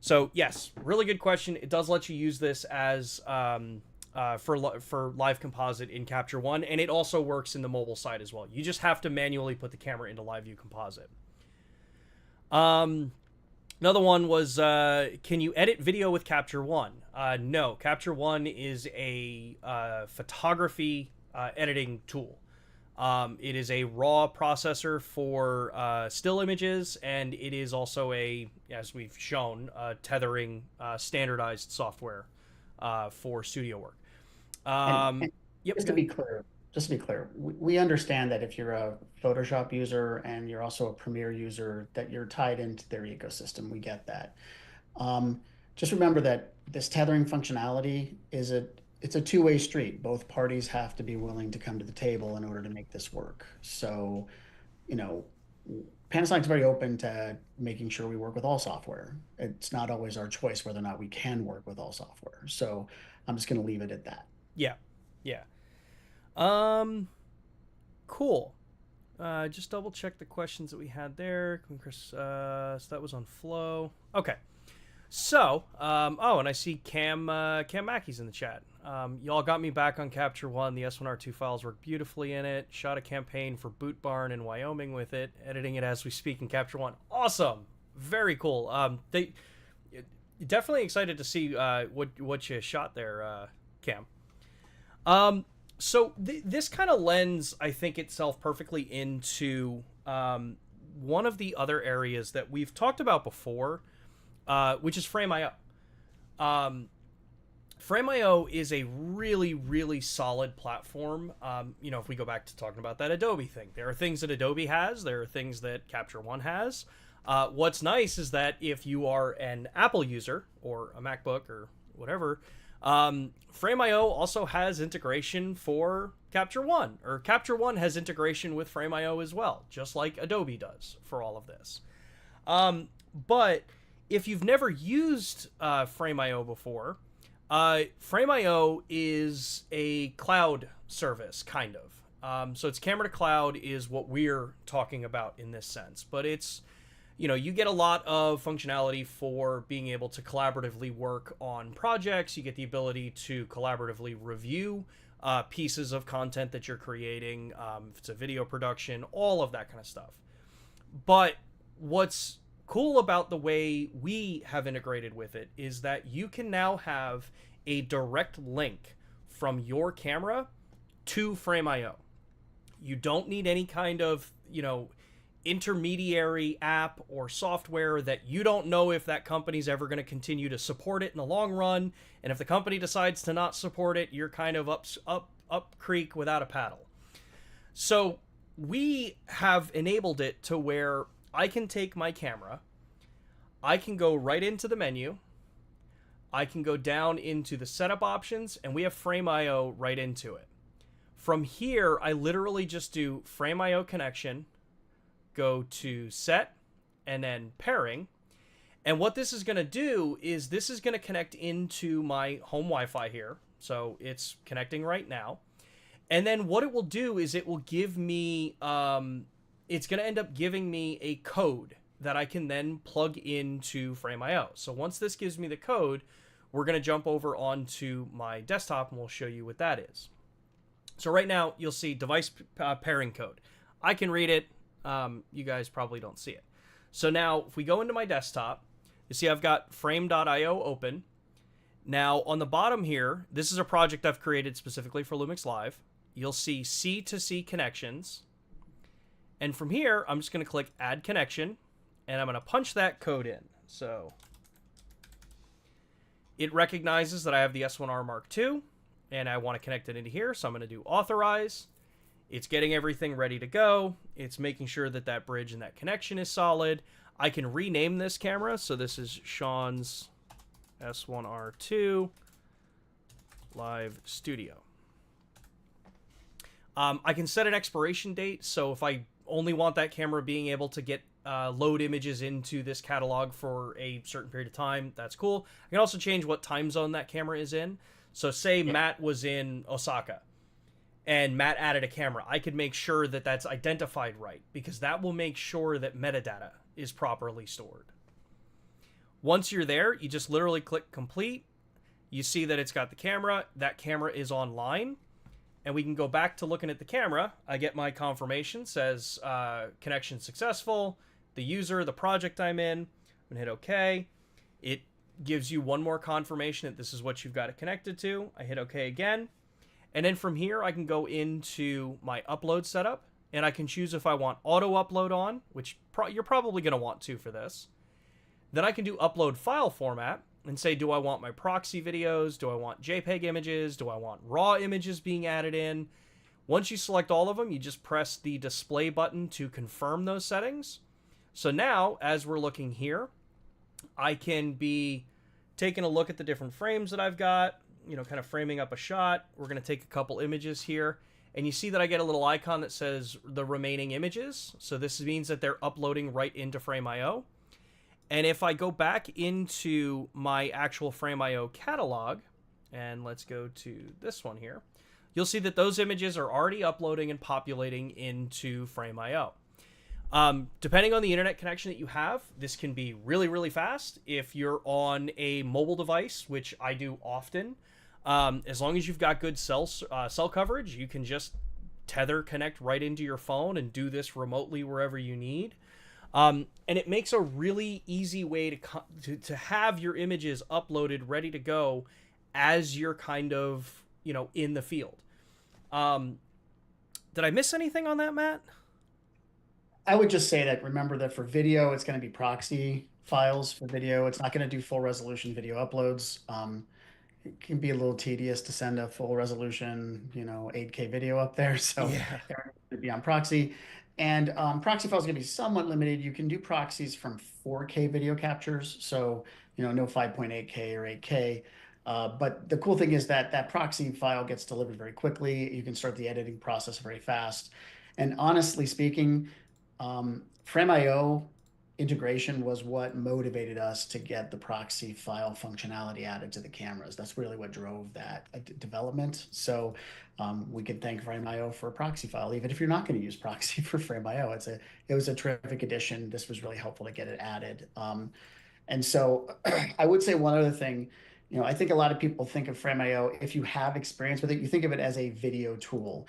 So yes, really good question. It does let you use this as for Live Composite in Capture One, and it also works in the mobile side as well. You just have to manually put the camera into Live View Composite. Another one was, can you edit video with Capture One? No, Capture One is a photography editing tool. It is a raw processor for still images, and it is also a, as we've shown, tethering standardized software for studio work. Yep. Just to be clear, we understand that if you're a Photoshop user and you're also a Premiere user, that you're tied into their ecosystem. We get that. Just remember that this tethering functionality it's a two-way street. Both parties have to be willing to come to the table in order to make this work. So, Panasonic's very open to making sure we work with all software. It's not always our choice whether or not we can work with all software. So I'm just going to leave it at that. Yeah. Cool. Just double check the questions that we had there. Chris, so that was on Flow. Okay. So, and I see Cam Mackey's in the chat. Y'all got me back on Capture One. The S1R2 files work beautifully in it. Shot a campaign for Boot Barn in Wyoming with it. Editing it as we speak in Capture One. Awesome. Very cool. Definitely excited to see what you shot there, Cam. So this kind of lends, I think, itself perfectly into one of the other areas that we've talked about before, which is Frame.io. Frame.io is a really, really solid platform. If we go back to talking about that Adobe thing, there are things that Adobe has, there are things that Capture One has. What's nice is that if you are an Apple user or a MacBook or whatever, Frame.io also has integration for Capture One, or Capture One has integration with Frame.io as well, just like Adobe does for all of this. But if you've never used Frame.io before, Frame.io is a cloud service, kind of. So it's camera to cloud is what we're talking about in this sense, but it's, you get a lot of functionality for being able to collaboratively work on projects. You get the ability to collaboratively review pieces of content that you're creating. If it's a video production, all of that kind of stuff. But what's cool about the way we have integrated with it is that you can now have a direct link from your camera to Frame.io. You don't need any kind of, intermediary app or software that you don't know if that company's ever going to continue to support it in the long run. And if the company decides to not support it, you're kind of up creek without a paddle. So we have enabled it to where I can take my camera, I can go right into the menu, I can go down into the setup options, and we have Frame.io right into it. From here, I literally just do Frame.io connection, go to set, and then pairing, And what this is going to do is this is going to connect into my home Wi-Fi here. So it's connecting right now. And then what it will do is it will give me, it's going to end up giving me a code that I can then plug into Frame.io. So once this gives me the code, we're going to jump over onto my desktop and we'll show you what that is. So right now you'll see device pairing code. I can read it. You guys probably don't see it. So now if we go into my desktop, you see I've got frame.io open. Now on the bottom here, this is a project I've created specifically for Lumix Live. You'll see C2C connections. And from here, I'm just going to click add connection and I'm going to punch that code in. So it recognizes that I have the S1R Mark II and I want to connect it into here. So I'm going to do authorize. It's getting everything ready to go. It's making sure that that bridge and that connection is solid. I can rename this camera. So this is Sean's S1R2 Live Studio. I can set an expiration date. So if I only want that camera being able to get load images into this catalog for a certain period of time, that's cool. I can also change what time zone that camera is in. So say Matt was in Osaka and Matt added a camera. I could make sure that that's identified right because that will make sure that metadata is properly stored. Once you're there, you just literally click complete. You see that it's got the camera. That camera is online. And we can go back to looking at the camera. I get my confirmation, says connection successful, the user, the project I'm in. I'm gonna hit OK. It gives you one more confirmation that this is what you've got it connected to. I hit OK again. And then from here, I can go into my upload setup and I can choose if I want auto upload on, which you're probably gonna want to for this. Then I can do upload file format and say, do I want my proxy videos? Do I want JPEG images? Do I want RAW images being added in? Once you select all of them, you just press the display button to confirm those settings. So now, as we're looking here, I can be taking a look at the different frames that I've got, you know, kind of framing up a shot. We're going to take a couple images here. And you see that I get a little icon that says the remaining images. So this means that they're uploading right into Frame.io. And if I go back into my actual Frame.io catalog, and let's go to this one here, you'll see that those images are already uploading and populating into Frame.io. Depending on the internet connection that you have, this can be really, really fast. If you're on a mobile device, which I do often, as long as you've got good cell coverage, you can just connect right into your phone and do this remotely wherever you need. And it makes a really easy way to have your images uploaded, ready to go as you're kind of, you know, in the field. Did I miss anything on that, Matt? I would just say that remember that for video, it's going to be proxy files for video. It's not going to do full resolution video uploads. It can be a little tedious to send a full resolution, you know, 8K video up there. So Yeah. they're going to be on proxy. And proxy files are going to be somewhat limited. You can do proxies from 4K video captures. So, you know, no 5.8K or 8K. But the cool thing is that that proxy file gets delivered very quickly. You can start the editing process very fast. And honestly speaking, Frame.io integration was what motivated us to get the proxy file functionality added to the cameras. That's really what drove that development. So we can thank Frame.io for a proxy file, even if you're not going to use proxy for Frame.io. It was a terrific addition. This was really helpful to get it added. And so I would say one other thing, you know, I think a lot of people think of Frame.io, if you have experience with it, you think of it as a video tool.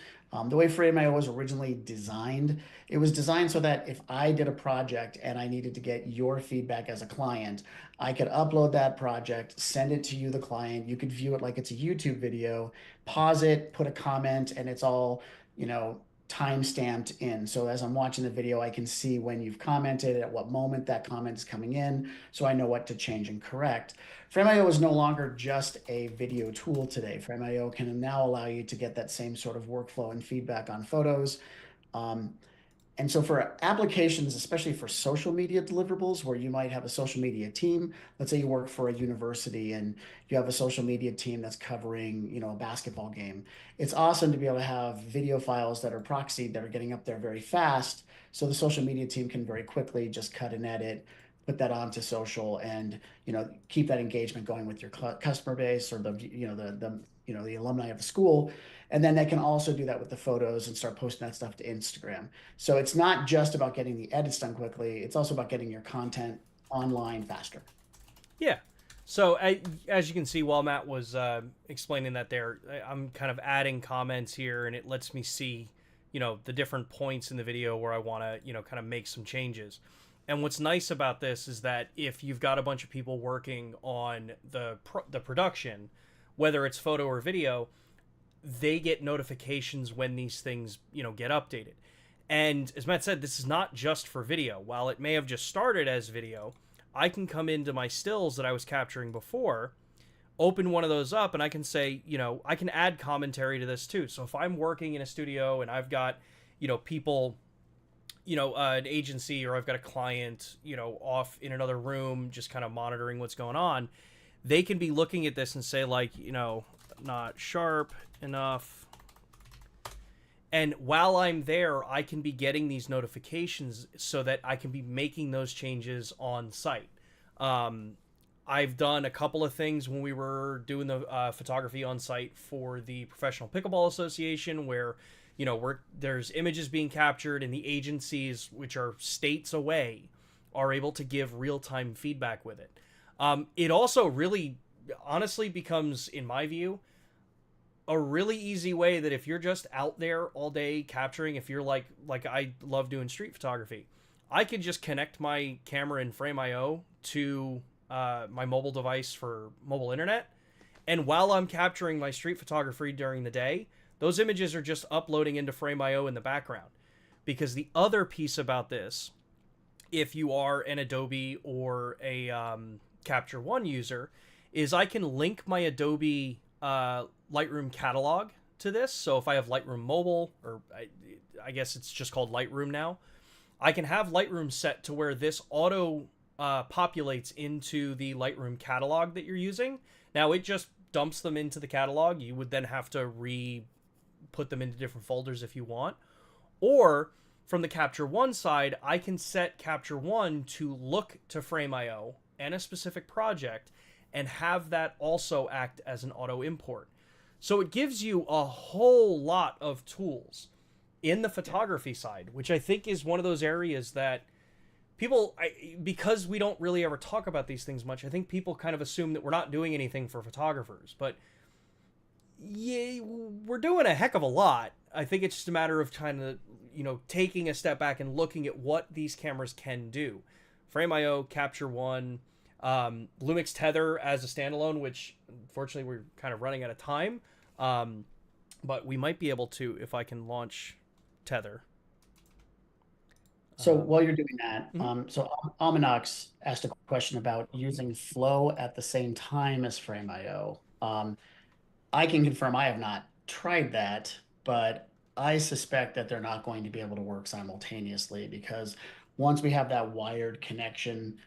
The way Frame.io was originally designed, it was designed so that if I did a project and I needed to get your feedback as a client, I could upload that project, send it to you, the client. You could view it like it's a YouTube video, pause it, put a comment, and it's all, you know, time stamped in. So as I'm watching the video, I can see when you've commented, at what moment that comment is coming in, so I know what to change and correct. Frame.io is no longer just a video tool today. Frame.io can now allow you to get that same sort of workflow and feedback on photos. And so for applications, especially for social media deliverables, where you might have a social media team, let's say you work for a university and you have a social media team that's covering, you know, a basketball game. It's awesome to be able to have video files that are proxied, that are getting up there very fast. So the social media team can very quickly just cut and edit, put that onto social and, keep that engagement going with your customer base or the alumni of the school. And then they can also do that with the photos and start posting that stuff to Instagram. So it's not just about getting the edits done quickly. It's also about getting your content online faster. Yeah. So as you can see, while Matt was explaining that there, I'm kind of adding comments here, and it lets me see, the different points in the video where I want to, kind of make some changes. And what's nice about this is that if you've got a bunch of people working on the production, whether it's photo or video, they get notifications when these things, get updated. And as Matt said, this is not just for video. While it may have just started as video, I can come into my stills that I was capturing before, open one of those up, and I can say, I can add commentary to this too. So if I'm working in a studio and I've got, people, an agency, or I've got a client, off in another room, just kind of monitoring what's going on, they can be looking at this and say, like, not sharp enough. And while I'm there, I can be getting these notifications so that I can be making those changes on site. I've done a couple of things when we were doing the photography on site for the Professional Pickleball Association, where, there's images being captured, and the agencies, which are states away, are able to give real-time feedback with it. It also really, honestly, becomes, in my view, a really easy way that if you're just out there all day capturing, if you're like I love doing street photography, I could just connect my camera in Frame.io to my mobile device for mobile internet. And while I'm capturing my street photography during the day, those images are just uploading into Frame.io in the background. Because the other piece about this, if you are an Adobe or a Capture One user, is I can link my Adobe Lightroom catalog to this. So if I have Lightroom Mobile, or I guess it's just called Lightroom now, I can have Lightroom set to where this auto populates into the Lightroom catalog that you're using. Now it just dumps them into the catalog. You would then have to put them into different folders if you want. Or from the Capture One side, I can set Capture One to look to Frame.io and a specific project and have that also act as an auto import. So it gives you a whole lot of tools in the photography side, which I think is one of those areas that people, because we don't really ever talk about these things much, I think people kind of assume that we're not doing anything for photographers. But yeah, we're doing a heck of a lot. I think it's just a matter of kind of, taking a step back and looking at what these cameras can do. Frame.io, Capture One, LUMIX Tether as a standalone, which unfortunately we're kind of running out of time. But we might be able to, if I can launch Tether. So while you're doing that, Mhm. so Almanax asked a question about using Flow at the same time as Frame.io. I can confirm I have not tried that, but I suspect that they're not going to be able to work simultaneously because once we have that wired connection,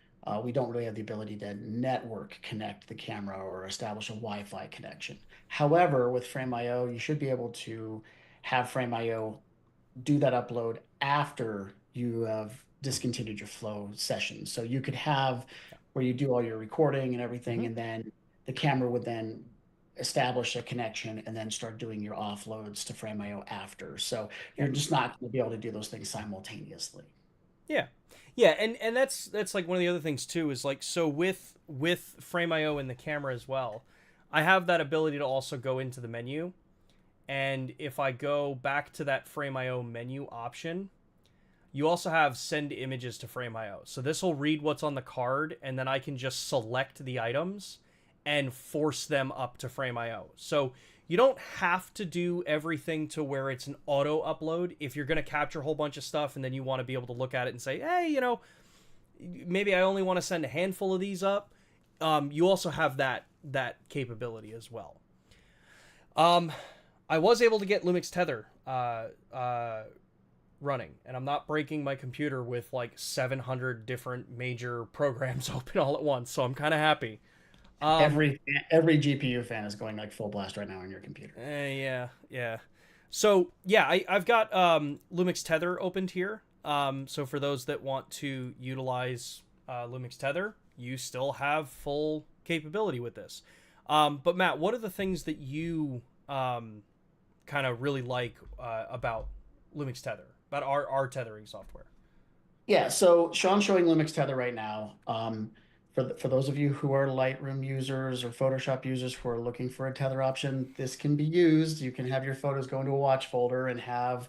we don't really have the ability to network connect the camera or establish a Wi-Fi connection. However, with Frame.io, you should be able to have Frame.io do that upload after you have discontinued your flow sessions. So you could have where you do all your recording and everything, Mhm. and then the camera would then establish a connection and then start doing your offloads to Frame.io after. So Yeah. you're just not going to be able to do those things simultaneously. Yeah. Yeah, and that's like one of the other things too, is like, so with Frame.io and the camera as well, I have that ability to also go into the menu, and if I go back to that Frame.io menu option, you also have send images to Frame.io. So this will read what's on the card, and then I can just select the items and force them up to Frame.io. So you don't have to do everything to where it's an auto upload. If you're going to capture a whole bunch of stuff and then you want to be able to look at it and say, hey, maybe I only want to send a handful of these up. You also have that capability as well. I was able to get LUMIX Tether running, and I'm not breaking my computer with like 700 different major programs open all at once, so I'm kind of happy. Um, Every GPU fan is going like full blast right now on your computer. yeah, yeah. So yeah, I've got LUMIX Tether opened here. So for those that want to utilize Lumix Tether, you still have full capability with this. But Matt, what are the things that you kind of really like about Lumix Tether, about our tethering software? Yeah, so Sean's showing Lumix Tether right now. For those of you who are Lightroom users or Photoshop users who are looking for a tether option, this can be used. You can have your photos go into a watch folder and have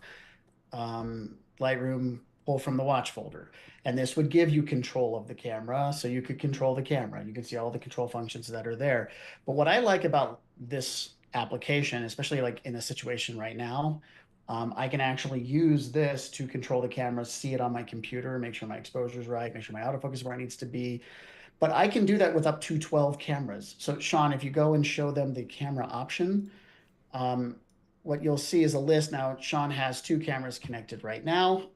Lightroom pull from the watch folder. And this would give you control of the camera. So you could control the camera. You can see all the control functions that are there. But what I like about this application, especially like in a situation right now, I can actually use this to control the camera, see it on my computer, make sure my exposure is right, make sure my autofocus is where it needs to be. But I can do that with up to 12 cameras. So Sean, if you go and show them the camera option, um, what you'll see is a list. Now, Sean has two cameras connected right now.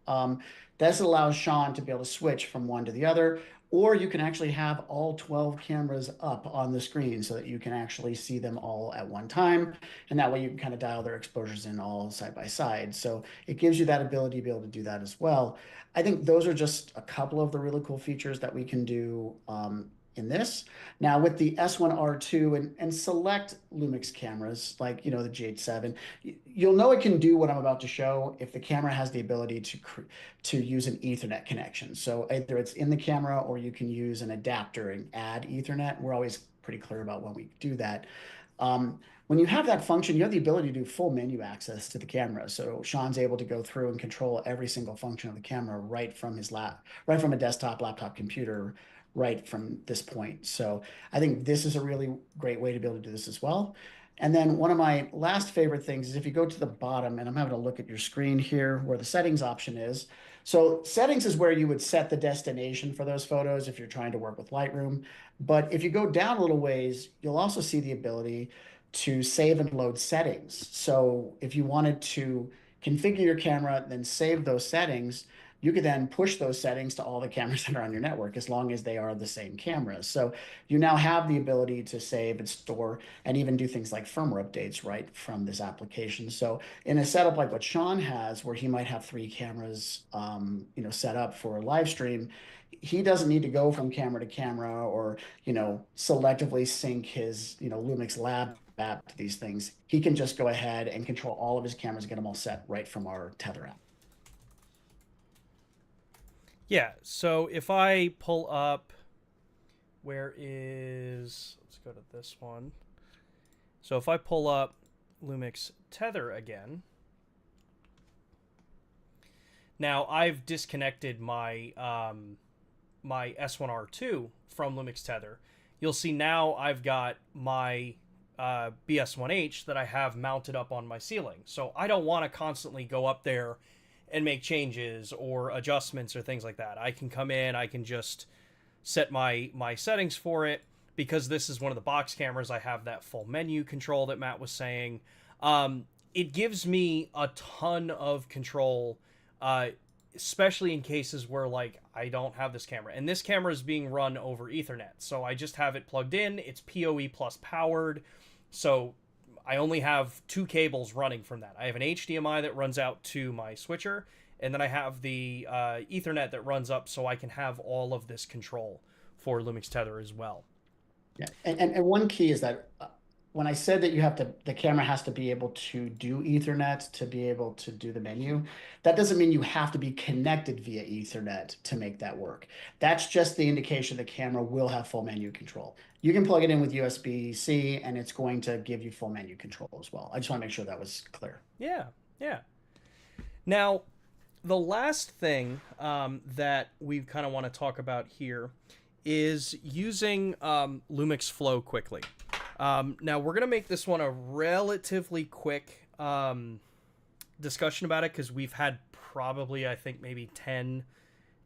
This allows Sean to be able to switch from one to the other, or you can actually have all 12 cameras up on the screen so that you can actually see them all at one time. And that way you can kind of dial their exposures in all side by side. So it gives you that ability to be able to do that as well. I think those are just a couple of the really cool features that we can do in this. Now with the S1R2 and select Lumix cameras, like, the GH7, you'll know it can do what I'm about to show if the camera has the ability to use an Ethernet connection. So either it's in the camera or you can use an adapter and add Ethernet. We're always pretty clear about when we do that. When you have that function, you have the ability to do full menu access to the camera. So Sean's able to go through and control every single function of the camera right from right from a desktop, laptop, computer, right from this point. So I think this is a really great way to be able to do this as well. And then one of my last favorite things is if you go to the bottom, and I'm having a look at your screen here where the settings option is. So settings is where you would set the destination for those photos if you're trying to work with Lightroom. But if you go down a little ways, you'll also see the ability to save and load settings. So if you wanted to configure your camera, then save those settings, you could then push those settings to all the cameras that are on your network as long as they are the same cameras. So you now have the ability to save and store and even do things like firmware updates right from this application. So in a setup like what Sean has, where he might have three cameras, set up for a live stream, he doesn't need to go from camera to camera or, selectively sync his, Lumix Lab app to these things. He can just go ahead and control all of his cameras, get them all set right from our Tether app. Yeah, so if I pull up, let's go to this one. So if I pull up Lumix Tether again, now I've disconnected my my S1R2 from Lumix Tether. You'll see now I've got my BS1H that I have mounted up on my ceiling. So I don't want to constantly go up there and make changes or adjustments or things like that. I can come in, I can just set my settings for it. Because this is one of the box cameras, I have that full menu control that Matt was saying. It gives me a ton of control, especially in cases where I don't have this camera. And this camera is being run over Ethernet. So I just have it plugged in. It's PoE plus powered. So I only have two cables running from that. I have an HDMI that runs out to my switcher, and then I have the Ethernet that runs up so I can have all of this control for Lumix Tether as well. Yeah, and one key is that when I said that the camera has to be able to do Ethernet to be able to do the menu, that doesn't mean you have to be connected via Ethernet to make that work. That's just the indication the camera will have full menu control. You can plug it in with USB-C and it's going to give you full menu control as well. I just want to make sure that was clear. Yeah, yeah. Now, the last thing that we kind of want to talk about here is using Lumix Flow quickly. Now, we're going to make this one a relatively quick discussion about it because we've had probably, I think, maybe 10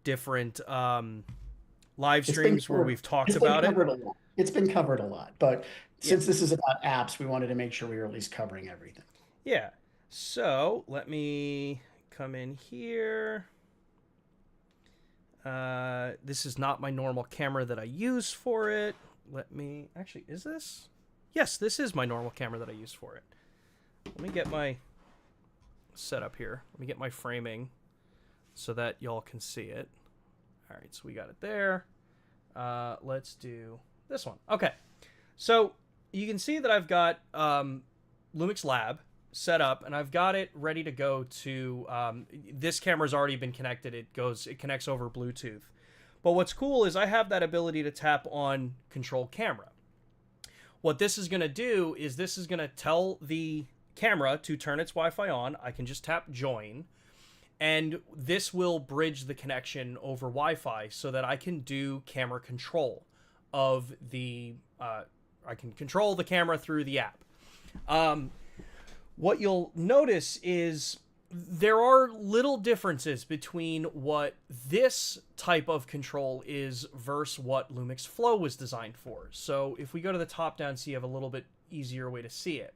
different live streams where we've talked about it. It's been covered a lot, but since this is about apps, we wanted to make sure we were at least covering everything. Yeah. So let me come in here. This is not my normal camera that I use for it. Actually, is this? Yes, this is my normal camera that I use for it. Let me get my setup here. Let me get my framing so that y'all can see it. All right, so we got it there. Let's do this one. Okay. So you can see that I've got LUMIX Lab set up, and I've got it ready to go to this camera's already been connected. It connects over Bluetooth. But what's cool is I have that ability to tap on control camera. What this is going to do is this is going to tell the camera to turn its Wi-Fi on. I can just tap join, and this will bridge the connection over Wi-Fi so that I can do camera control of the I can control the camera through the app. What you'll notice is there are little differences between what this type of control is versus what LUMIX Flow was designed for. So if we go to the top down so you have a little bit easier way to see it,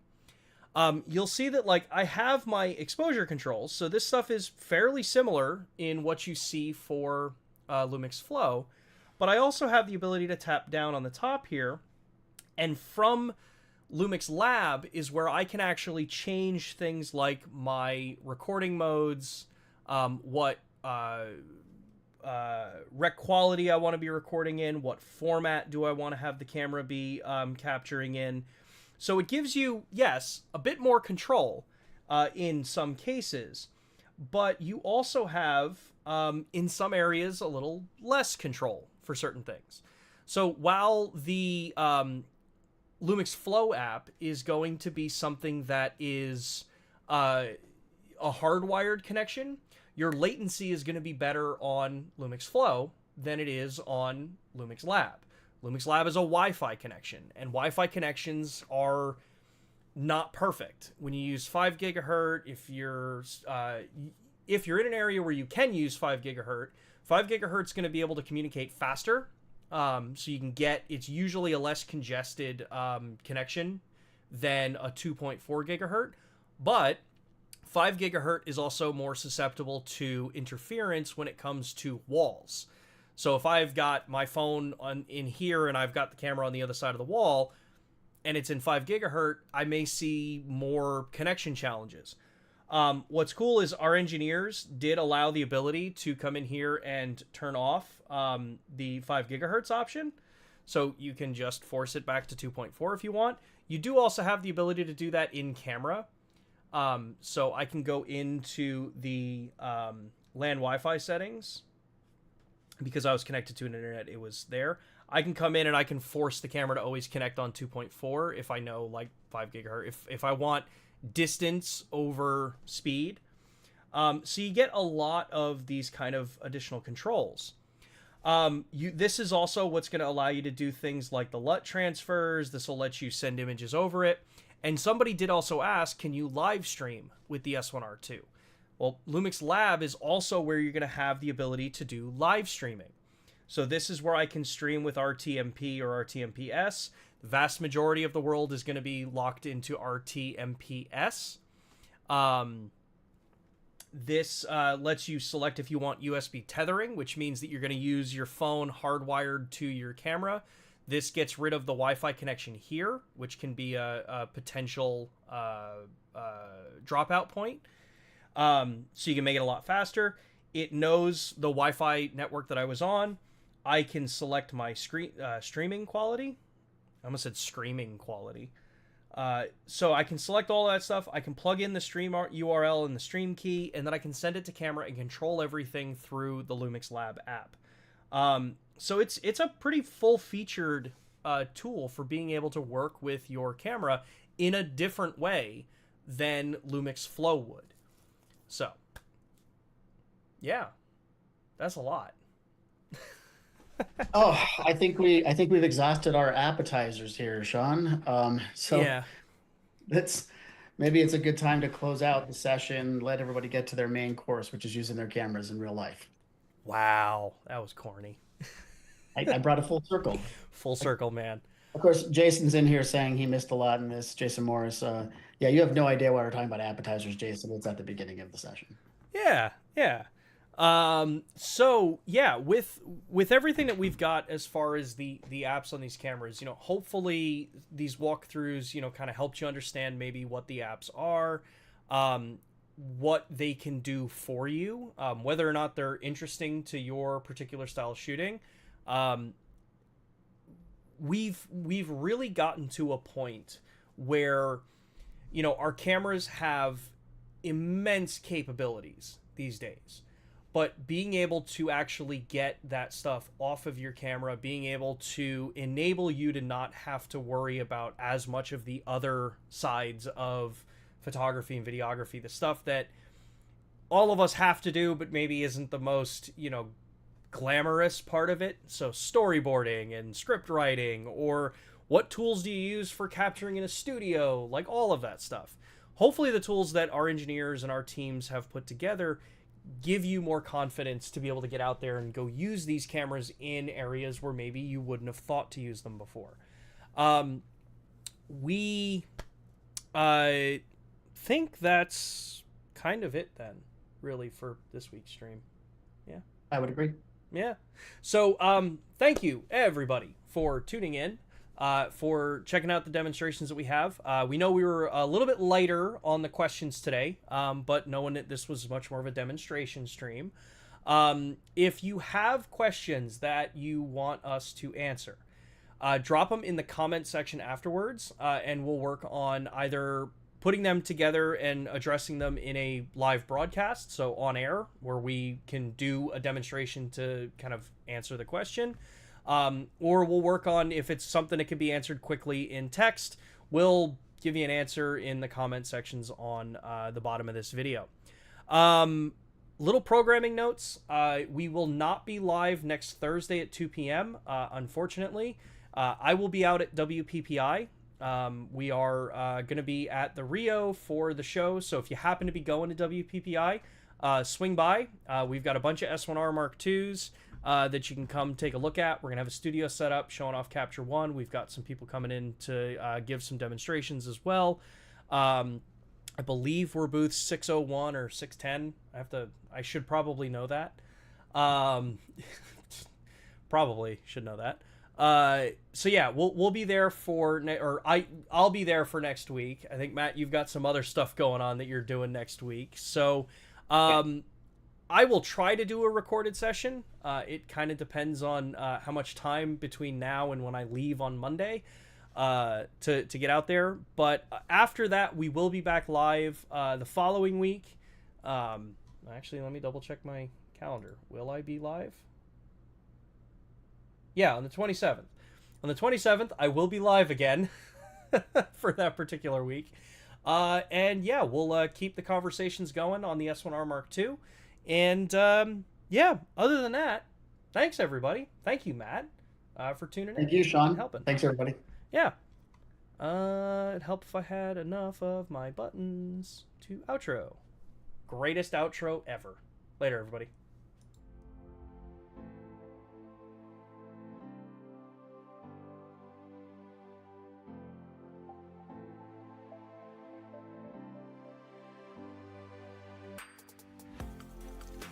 you'll see that like I have my exposure controls. So this stuff is fairly similar in what you see for LUMIX Flow, but I also have the ability to tap down on the top here, and from LUMIX Lab is where I can actually change things like my recording modes, what rec quality I want to be recording in, what format do I want to have the camera be capturing in. So it gives you, yes, a bit more control in some cases, but you also have, in some areas, a little less control for certain things. So while the LUMIX Flow app is going to be something that is a hardwired connection, your latency is going to be better on LUMIX Flow than it is on LUMIX Lab. LUMIX Lab is a Wi-Fi connection, and Wi-Fi connections are not perfect. When you use 5 gigahertz, if you're in an area where you can use 5 gigahertz, 5 gigahertz is going to be able to communicate faster. So you can get, it's usually a less congested connection than a 2.4 gigahertz, but 5 gigahertz is also more susceptible to interference when it comes to walls. So if I've got my phone in here and I've got the camera on the other side of the wall and it's in 5 gigahertz, I may see more connection challenges. What's cool is our engineers did allow the ability to come in here and turn off the 5 gigahertz option. So you can just force it back to 2.4 if you want. You do also have the ability to do that in camera. So I can go into the LAN Wi-Fi settings. Because I was connected to an internet, it was there. I can come in and I can force the camera to always connect on 2.4 if I know like 5 gigahertz. If I want distance over speed. So you get a lot of these kind of additional controls. This is also what's going to allow you to do things like the LUT transfers. This will let you send images over it. And somebody did also ask, can you live stream with the S1R2? Well, LUMIX Lab is also where you're going to have the ability to do live streaming. So this is where I can stream with RTMP or RTMPS. The vast majority of the world is going to be locked into RTMPS. This lets you select if you want USB tethering, which means that you're going to use your phone hardwired to your camera. This gets rid of the Wi-Fi connection here, which can be a potential dropout point. So you can make it a lot faster. It knows the Wi-Fi network that I was on. I can select my streaming quality. I almost said screaming quality. So I can select all that stuff. I can plug in the stream URL and the stream key, and then I can send it to camera and control everything through the LUMIX Lab app. So it's a pretty full-featured tool for being able to work with your camera in a different way than LUMIX Flow would. So, yeah, that's a lot. I think we've exhausted our appetizers here, Sean. So Yeah. maybe it's a good time to close out the session, let everybody get to their main course, which is using their cameras in real life. Wow, that was corny. I brought a full circle. Full circle, man. Of course, Jason's in here saying he missed a lot in this. Jason Morris. Yeah, you have no idea why we're talking about appetizers, Jason. It's at the beginning of the session. Yeah. So yeah, with everything that we've got as far as the apps on these cameras, hopefully these walkthroughs, kind of helped you understand maybe what the apps are, what they can do for you, whether or not they're interesting to your particular style of shooting. we've really gotten to a point where, you know, our cameras have immense capabilities these days, but being able to actually get that stuff off of your camera, being able to enable you to not have to worry about as much of the other sides of photography and videography, the stuff that all of us have to do but maybe isn't the most, you know, glamorous part of it. So storyboarding and script writing, or what tools do you use for capturing in a studio, like all of that stuff. Hopefully the tools that our engineers and our teams have put together give you more confidence to be able to get out there and go use these cameras in areas where maybe you wouldn't have thought to use them before. We think that's kind of it then, really, for this week's stream. Yeah, I would agree. Yeah. So thank you, everybody, for tuning in, for checking out the demonstrations that we have. We know we were a little bit lighter on the questions today, but knowing that this was much more of a demonstration stream. If you have questions that you want us to answer, drop them in the comment section afterwards, and we'll work on either putting them together and addressing them in a live broadcast, so on air, where we can do a demonstration to kind of answer the question. Or we'll work on, if it's something that can be answered quickly in text, we'll give you an answer in the comment sections on the bottom of this video. Little programming notes. We will not be live next Thursday at 2 p.m., unfortunately. I will be out at WPPI. We are going to be at the Rio for the show, so if you happen to be going to WPPI, swing by. We've got a bunch of S1R Mark IIs that you can come take a look at. We're going to have a studio set up showing off Capture One. We've got some people coming in to give some demonstrations as well. I believe we're booth 601 or 610. I should probably know that. Probably should know that. So yeah, we'll be there for I'll be there for next week. I think, Matt, you've got some other stuff going on that you're doing next week. So I will try to do a recorded session. It kind of depends on how much time between now and when I leave on Monday to get out there. But after that, we will be back live the following week. Actually, let me double check my calendar. Will I be live? Yeah, on the 27th. On the 27th, I will be live again for that particular week. And yeah, we'll keep the conversations going on the S1R Mark II. And yeah, other than that, thanks, everybody. Thank you, Matt, for tuning in. Thank you, Sean. And helping. Thanks, everybody. Yeah. It'd help if I had enough of my buttons to outro. Greatest outro ever. Later, everybody.